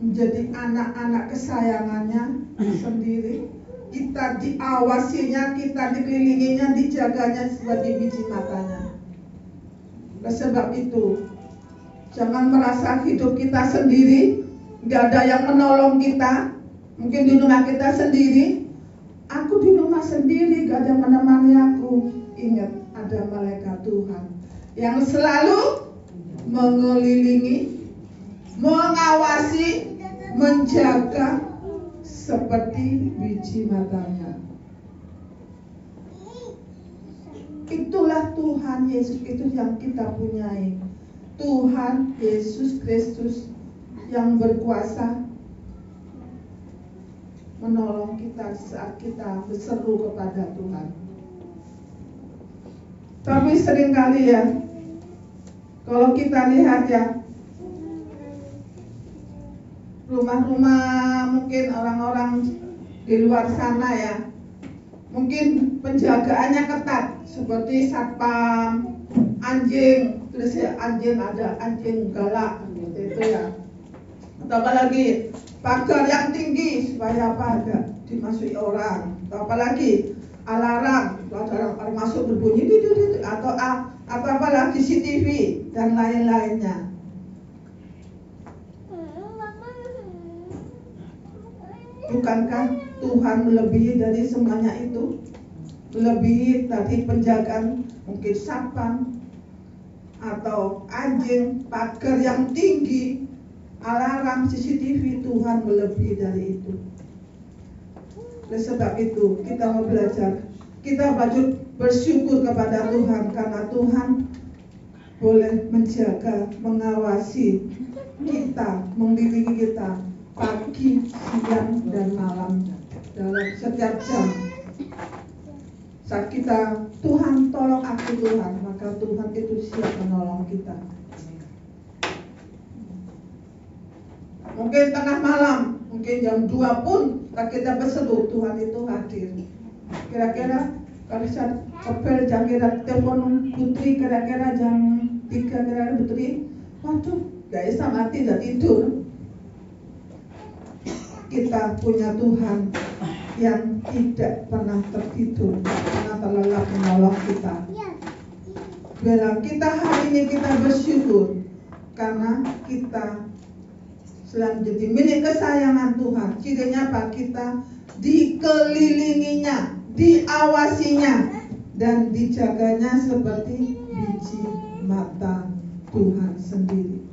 Menjadi anak-anak kesayangannya sendiri. Kita diawasinya, kita dikelilinginya, dijaganya sebagai biji matanya. Oleh sebab itu, jangan merasa hidup kita sendiri, gak ada yang menolong kita. Mungkin di rumah kita sendiri. Aku di rumah sendiri, gak ada yang menemani aku. Ingat, ada malaikat Tuhan yang selalu mengelilingi, mengawasi, menjaga seperti biji matanya. Itulah Tuhan Yesus, itu yang kita punyai. Tuhan Yesus Kristus yang berkuasa menolong kita saat kita berseru kepada Tuhan. Tapi seringkali ya, kalau kita lihat ya, rumah-rumah mungkin orang-orang di luar sana ya, mungkin penjagaannya ketat, seperti satpam, anjing, terus ya anjing ada anjing galak gitu itu ya. Atau apalagi pagar yang tinggi supaya apa ada dimasuki orang. Atau apalagi alarm kalau orang masuk berbunyi atau apalagi CCTV dan lain-lainnya. Bukankah Tuhan melebihi dari semuanya itu? Melebihi tadi penjagaan mungkin satpam atau anjing, pagar yang tinggi, alarm CCTV Tuhan melebihi dari itu. Oleh sebab itu kita mau belajar, kita wajib bersyukur kepada Tuhan karena Tuhan boleh menjaga, mengawasi kita, membimbing kita pagi, siang, dan malam dalam setiap jam. Saat kita, Tuhan tolong aku Tuhan, maka Tuhan itu siap menolong kita. Mungkin tengah malam, mungkin jam 2 pun kita berseru, Tuhan itu hadir. Kira-kira kalau saya kepel jam kira telepon Putri kira-kira jam 3 kira-kira Putri, waduh, gak bisa mati dan tidur. Kita punya Tuhan yang tidak pernah tertidur, pernah terlelap menolong kita. Biarlah kita hari ini kita bersyukur karena kita selalu jadi milik kesayangan Tuhan. Cirinya apa? Kita dikelilinginya, diawasinya, dan dijaganya seperti biji mata Tuhan sendiri.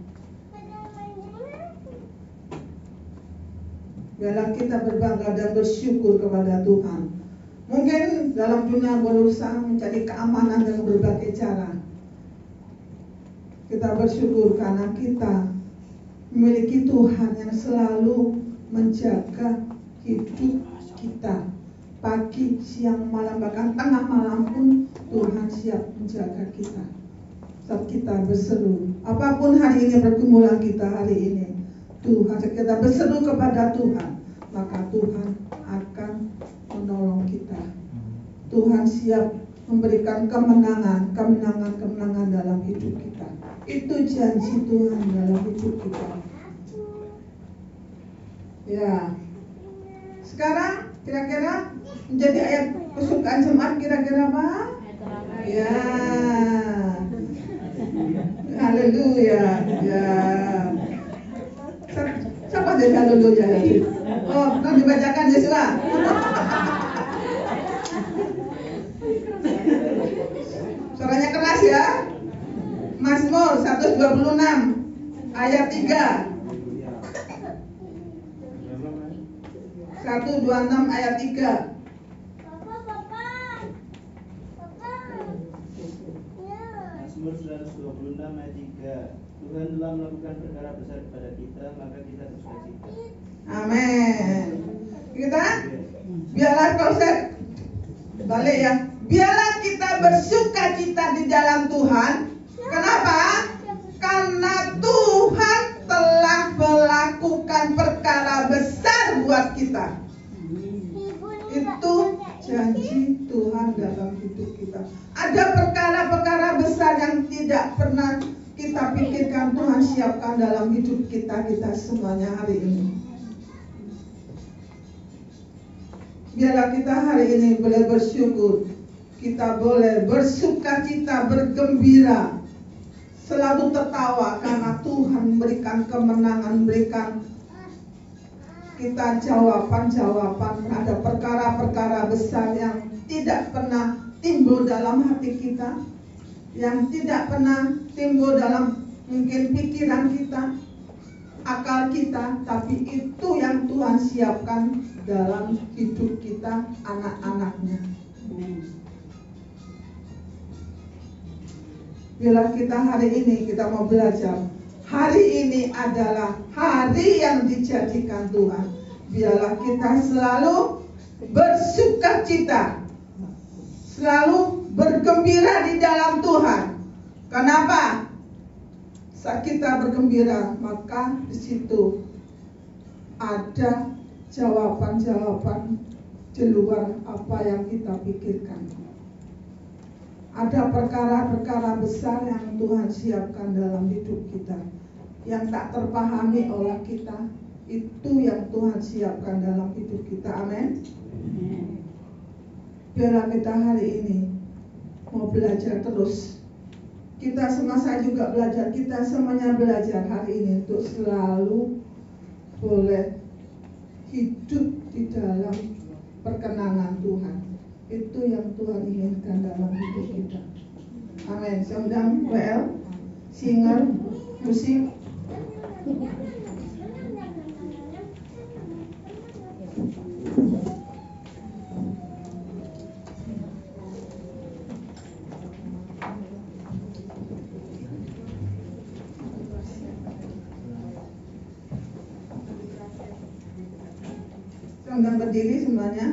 Biarlah kita berbangga dan bersyukur kepada Tuhan. Mungkin dalam dunia berusaha mencari keamanan dengan berbagai cara. Kita bersyukur karena kita memiliki Tuhan yang selalu menjaga hidup kita. Pagi, siang, malam, bahkan tengah malam pun Tuhan siap menjaga kita. Saat kita berseru, apapun hari ini pergumulan kita hari ini, Tuhan, kita berseru kepada Tuhan, maka Tuhan akan menolong kita. Tuhan siap memberikan kemenangan dalam hidup kita. Itu janji Tuhan dalam hidup kita. Ya. Sekarang kira-kira menjadi ayat kesukaan jemaat kira-kira apa? Ya. Haleluya. Ya. Siapa jadi haleluya? Oh, kan dibacakan Yesua. Suaranya keras ya. Mazmur 126 ayat 3. 126 ayat 3. Mazmur 126 ayat 3. Tuhan telah melakukan perkara besar kepada kita, maka kita bersukacita. Amin. Kita biarlah kalau saya balik ya. Biarlah kita bersukacita di dalam Tuhan. Kenapa? Karena Tuhan telah melakukan perkara besar buat kita. Itu janji Tuhan dalam hidup kita. Ada perkara-perkara besar yang tidak pernah kita pikirkan, Tuhan siapkan dalam hidup kita semuanya hari ini. Biarlah kita hari ini boleh bersyukur, kita boleh bersukacita, bergembira, selalu tertawa karena Tuhan memberikan kemenangan, memberikan kita jawaban-jawaban terhadap perkara-perkara besar yang tidak pernah timbul dalam hati kita, yang tidak pernah timbul dalam mungkin pikiran kita, akal kita, tapi itu yang Tuhan siapkan dalam hidup kita, anak-anaknya. Bila kita hari ini kita mau belajar, hari ini adalah hari yang dijadikan Tuhan. Biarlah kita selalu bersukacita, selalu bergembira di dalam Tuhan. Kenapa? Saat kita bergembira, maka di situ ada jawaban-jawaban di luar apa yang kita pikirkan. Ada perkara-perkara besar yang Tuhan siapkan dalam hidup kita, yang tak terpahami oleh kita. Itu yang Tuhan siapkan dalam hidup kita. Amin. Biarlah kita hari ini mau belajar terus. Kita semua, saya juga belajar, kita semuanya belajar hari ini untuk selalu boleh hidup di dalam perkenanan Tuhan. Itu yang Tuhan inginkan dalam hidup kita. Amin. Saya undang WL, singer, musik. Silakan berdiri semuanya.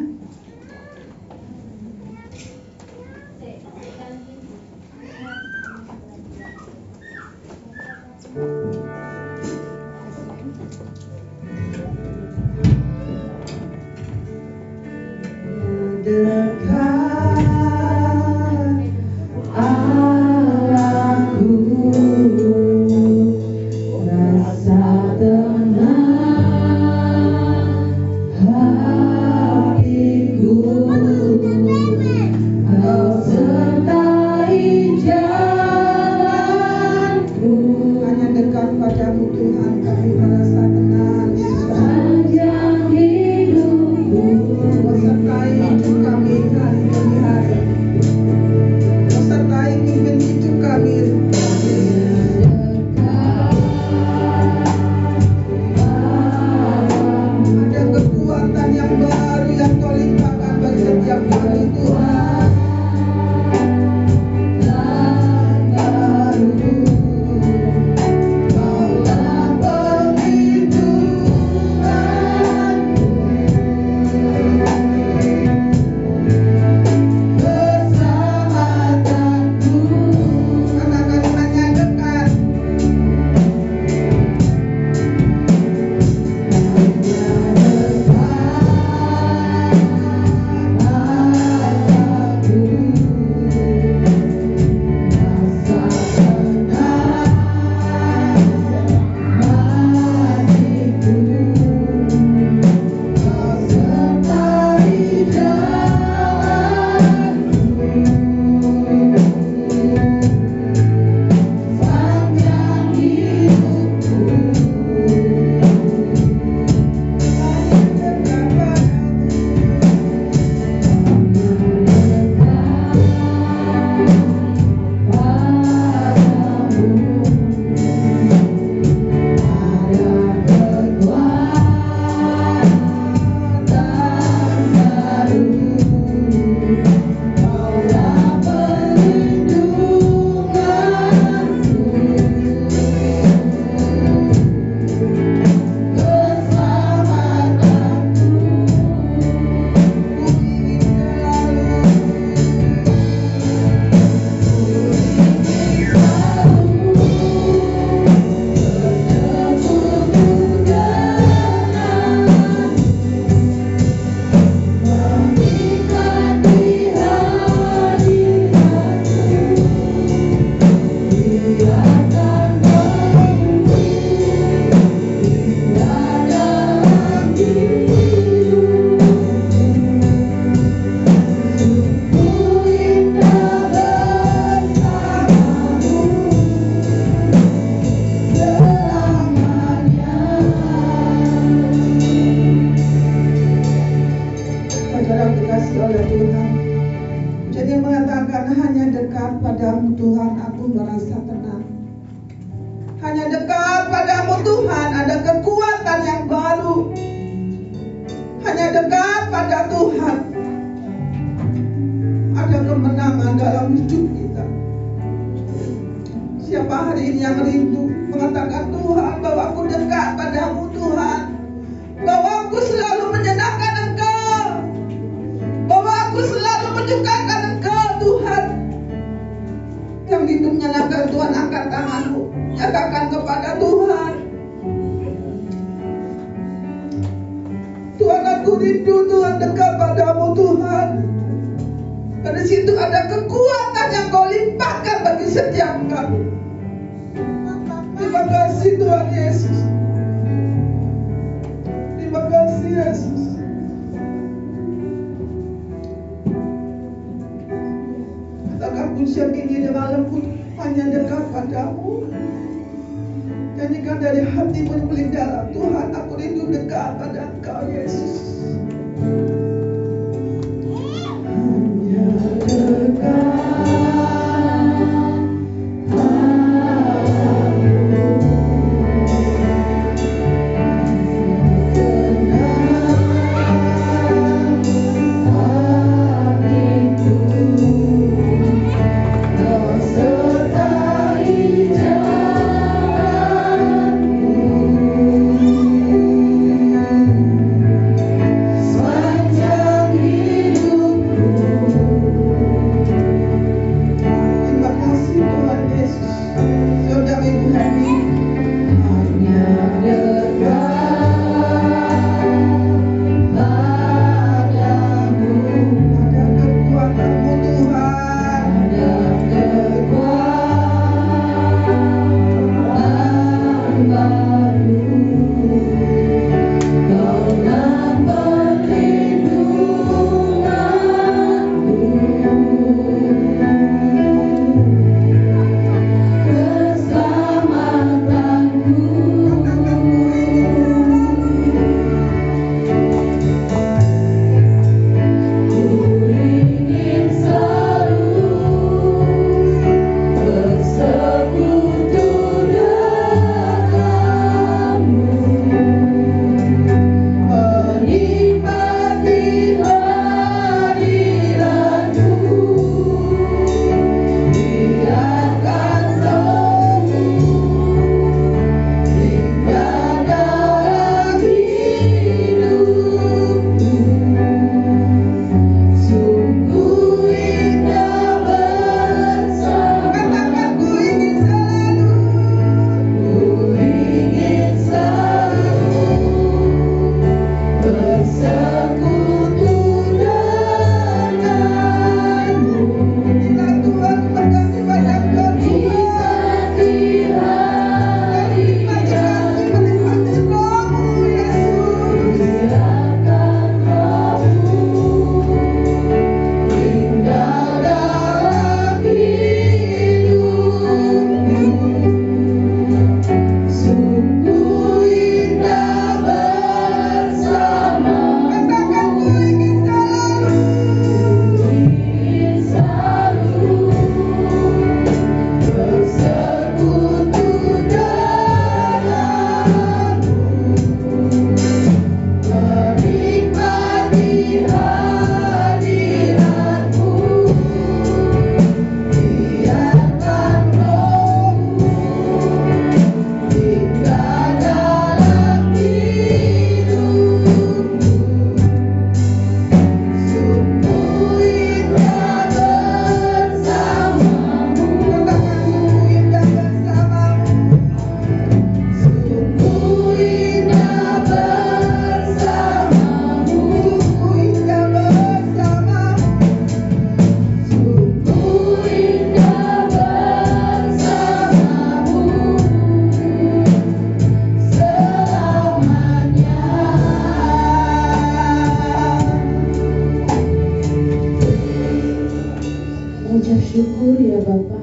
syukur ya Bapa.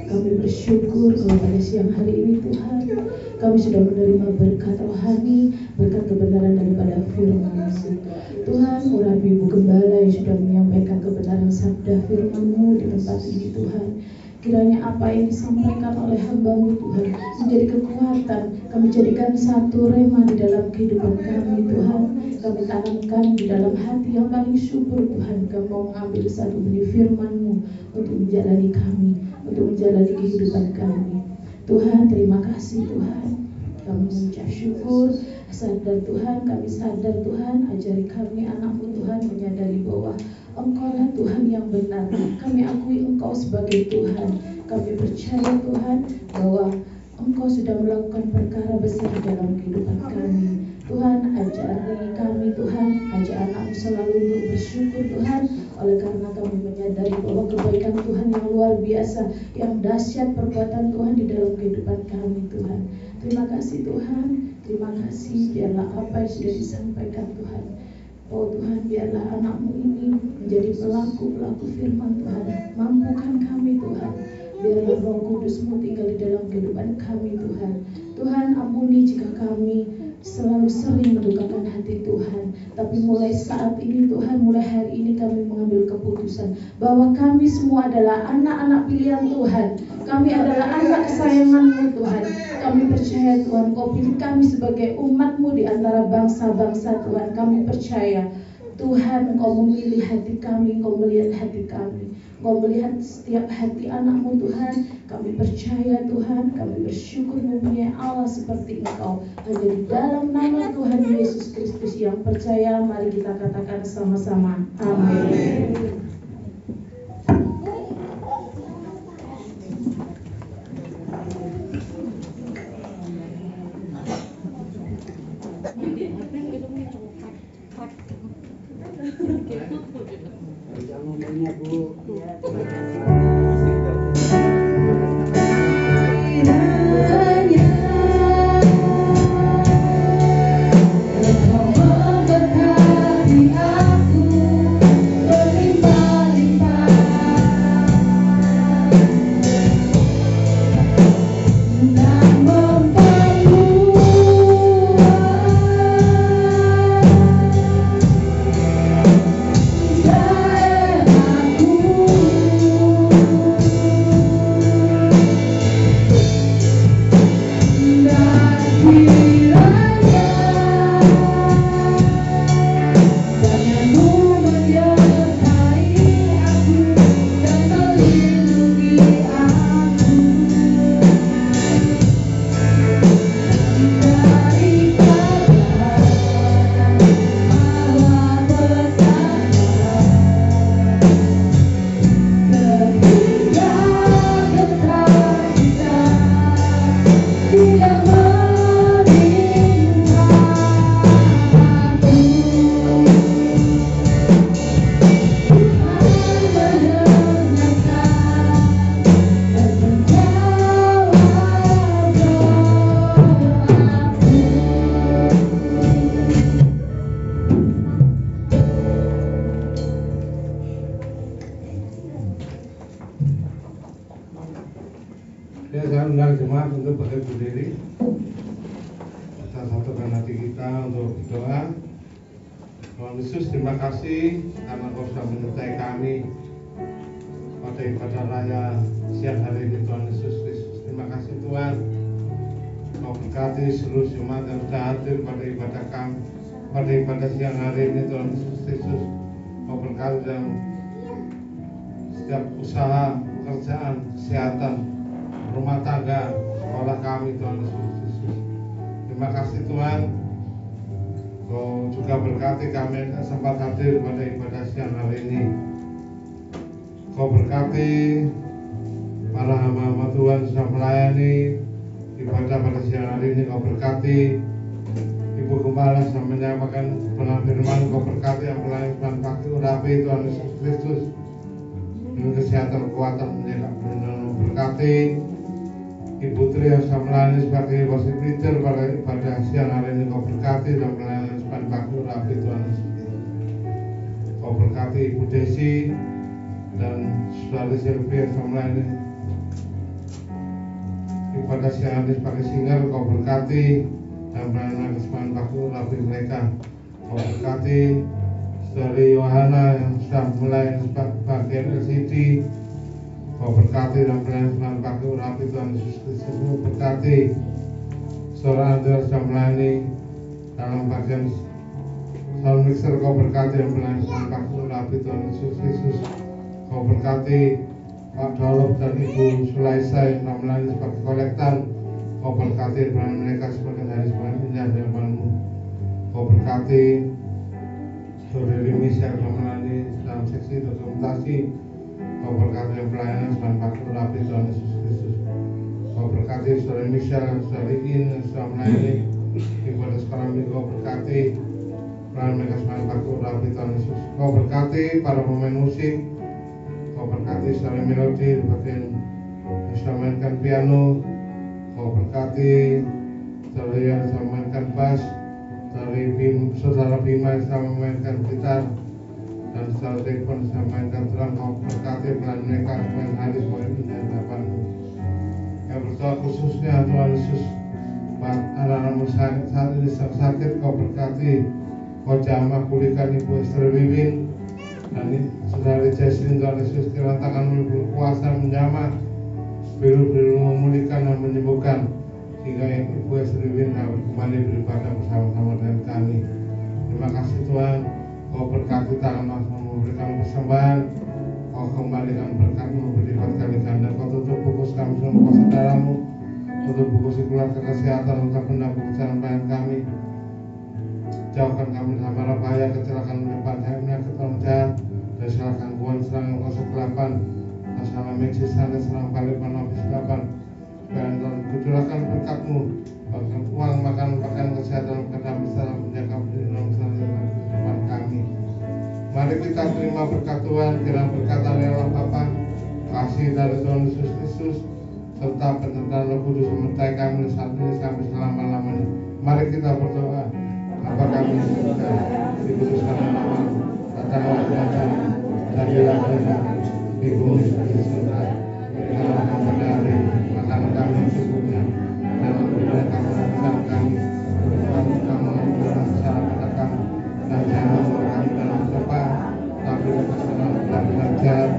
Kami bersyukur kalau pada siang hari ini Tuhan kami sudah menerima berkat rohani, berkat kebenaran daripada firman-Mu. Tuhan, urapi Ibu Gembala yang sudah menyampaikan kebenaran sabda firman-Mu di tempat ini Tuhan. Kiranya apa yang disampaikan oleh hamba-Mu Tuhan menjadi kekuatan. Kami jadikan satu rema di dalam kehidupan kami Tuhan. Kami tanamkan di dalam hati yang paling syukur Tuhan. Kami mau mengambil satu benih firman-Mu untuk menjalani kami, untuk menjalani kehidupan kami. Tuhan, terima kasih Tuhan. Kami mengucap syukur. Sadar Tuhan, kami sadar Tuhan, ajari kami anak-Mu Tuhan menyadari bahwa Engkau-lah Tuhan yang benar. Kami akui Engkau sebagai Tuhan. Kami percaya Tuhan bahwa Engkau sudah melakukan perkara besar dalam kehidupan kami. Tuhan, ajari kami Tuhan, ajak anak-Mu selalu untuk bersyukur Tuhan. Oleh karena kami menyadari bahwa kebaikan Tuhan yang luar biasa, yang dahsyat perbuatan Tuhan di dalam kehidupan kami Tuhan. Terima kasih Tuhan, terima kasih. Biarlah apa yang sudah disampaikan Tuhan, oh Tuhan, biarlah anak-Mu ini menjadi pelaku-pelaku firman Tuhan. Mampukan kami Tuhan. Biarlah Roh Kudus-Mu tinggal di dalam kehidupan kami Tuhan. Tuhan, ampuni jika kami selalu sering mendukakan hati Tuhan. Tapi mulai saat ini Tuhan, mulai hari ini kami mengambil keputusan bahwa kami semua adalah anak-anak pilihan Tuhan. Kami adalah anak kesayangan-Mu Tuhan. Kami percaya Tuhan, Kau pilih kami sebagai umat-Mu di antara bangsa-bangsa Tuhan. Kami percaya Tuhan, Kau memilih hati kami, Kau melihat hati kami, Kau melihat setiap hati anak-Mu Tuhan. Kami percaya Tuhan, kami bersyukur mempunyai Allah seperti Engkau. Hanya di dalam nama Tuhan Yesus Kristus yang percaya, mari kita katakan sama-sama, amin. Ya, saya undang jemaat untuk berdiri. Kita satukan hati kita untuk berdoa. Tuhan Yesus, terima kasih karena Kau sudah menyertai kami pada ibadah raya siang hari ini. Tuhan Yesus Kristus, terima kasih Tuhan. Kau berkati seluruh jemaat yang sudah hadir pada ibadah kami, pada ibadah siang hari ini. Tuhan Yesus Kristus, Kau berkati dalam setiap usaha, pekerjaan, kesehatan, rumah tangga, sekolah kami. Tuhan Yesus Kristus, terima kasih Tuhan. Kau juga berkati kami yang sempat hadir pada ibadah siang hari ini. Kau berkati para hamba-hamba Tuhan sudah melayani ibadah pada siang hari ini. Kau berkati Ibu Gembala sudah menyampaikan kebenaran firman. Kau berkati yang melayani Tuhan pagi urapi Tuhan Yesus Kristus dengan kesehatan kekuatan menjaga perlindungan. Berkati Ibu Tri yang sudah melayani sebagai worship leader pada ibadah siang hari ini. Kau berkati dan melayani sepanjang pagi urapi Tuhan Yesus. Kau berkati Ibu Desi dan saudari Sylvia Samlani. Ibadah siang hadis pakai singer, kau berkati dan pelayanan kesempahan waktu lebih mereka. Kau berkati saudari Yohana yang sudah melayani sebagai bagian LCD. Kau berkati dan pelayanan kesempahan waktu lebih Tuhan Yesus Kristus. Kau berkati saudara Andreas sudah melayani dalam bagian sound mixer. Kau berkati dan pelayanan kesempahan waktu lebih Tuhan Yesus Kristus. Kau berkati Pak Dolop dan Ibu Sulaisa yang melayani sebagai kolektan. Kau berkati pelayanan mereka sebagai hari sebagai indah hadapan-Mu. Kau berkati Saudari Michelle yang melayani dalam seksi dokumentasi. Kau berkati yang pelayanan sebagai waktu rapi Tuhan Yesus Kristus. Kau berkati Saudari Michelle dan Saudari In yang sudah melayani ibadah sekolah minggu. Kau berkati pelayanan mereka sebagai waktu rapi Tuhan Yesus. Kau berkati para pemain musik. Kau berkati Saudari Melody di bagian yang sudah mainkan piano. Kau berkati Saudari yang sudah memainkan bass, Saudara Bima yang sudah memainkan gitar, dan Saudara Dekon yang sudah memainkan drum. Kau berkati pelayan mereka sebagai hari sebagai indah hadapan-Mu. Yang berdoa khususnya Tuhan Yesus buat anak-anakmu saat ini sakit. Kau berkati, Kau jamah pulihkan Ibu Esther Wiwin dan Saudari Jesslyn. Tuhan Yesus kiranya tangan-Mu berkuasa menjamah, biru-biru memulihkan dan menyembuhkan, sehingga Ibu Esther Wiwin dapat kembali beribadah bersama-sama dengan kami. Terima kasih Tuhan, Kau berkati tangan memberikan persembahan. Kau kembalikan berkat-Mu berlipat kali ganda. Kau tutup bungkus kami semua kuasa darah-Mu, tutup bungkus keluarga kesehatan untuk benda pekerjaan pelayan kami. Jauhkan kami dari mara bahaya, kecelakaan, penyebab penyakit orang jahat, dari segala gangguan, serangan kuasa kegelapan, masalah medis, serang balik panopis kegelapan. Dan kecurakan berkat-Mu, bahkan uang, makan, pakaian, kesehatan, kedamaian, salam, menjaga perlindungan kehidupan kami. Mari kita terima berkat Tuhan, kiranya berkat Allah Bapa, kasih dari Tuhan Yesus Kristus, serta penyertaan Roh Kudus menyertai kami saat ini sampai selama-lamanya. Mari kita berdoa. Bapa kami di surga, dikuduskan nama-Mu, datanglah kerajaan-Mu, jadilah kehendak-Mu di bumi seperti di surga. Berikanlah kami pada hari makanan kami yang secukupnya, dan ampunilah kami kesalahan kami, seperti kami mengampuni kesalahan pada kami, dan jangan membawa kami dalam cobaan, tapi lepaskanlah kami dari jahat.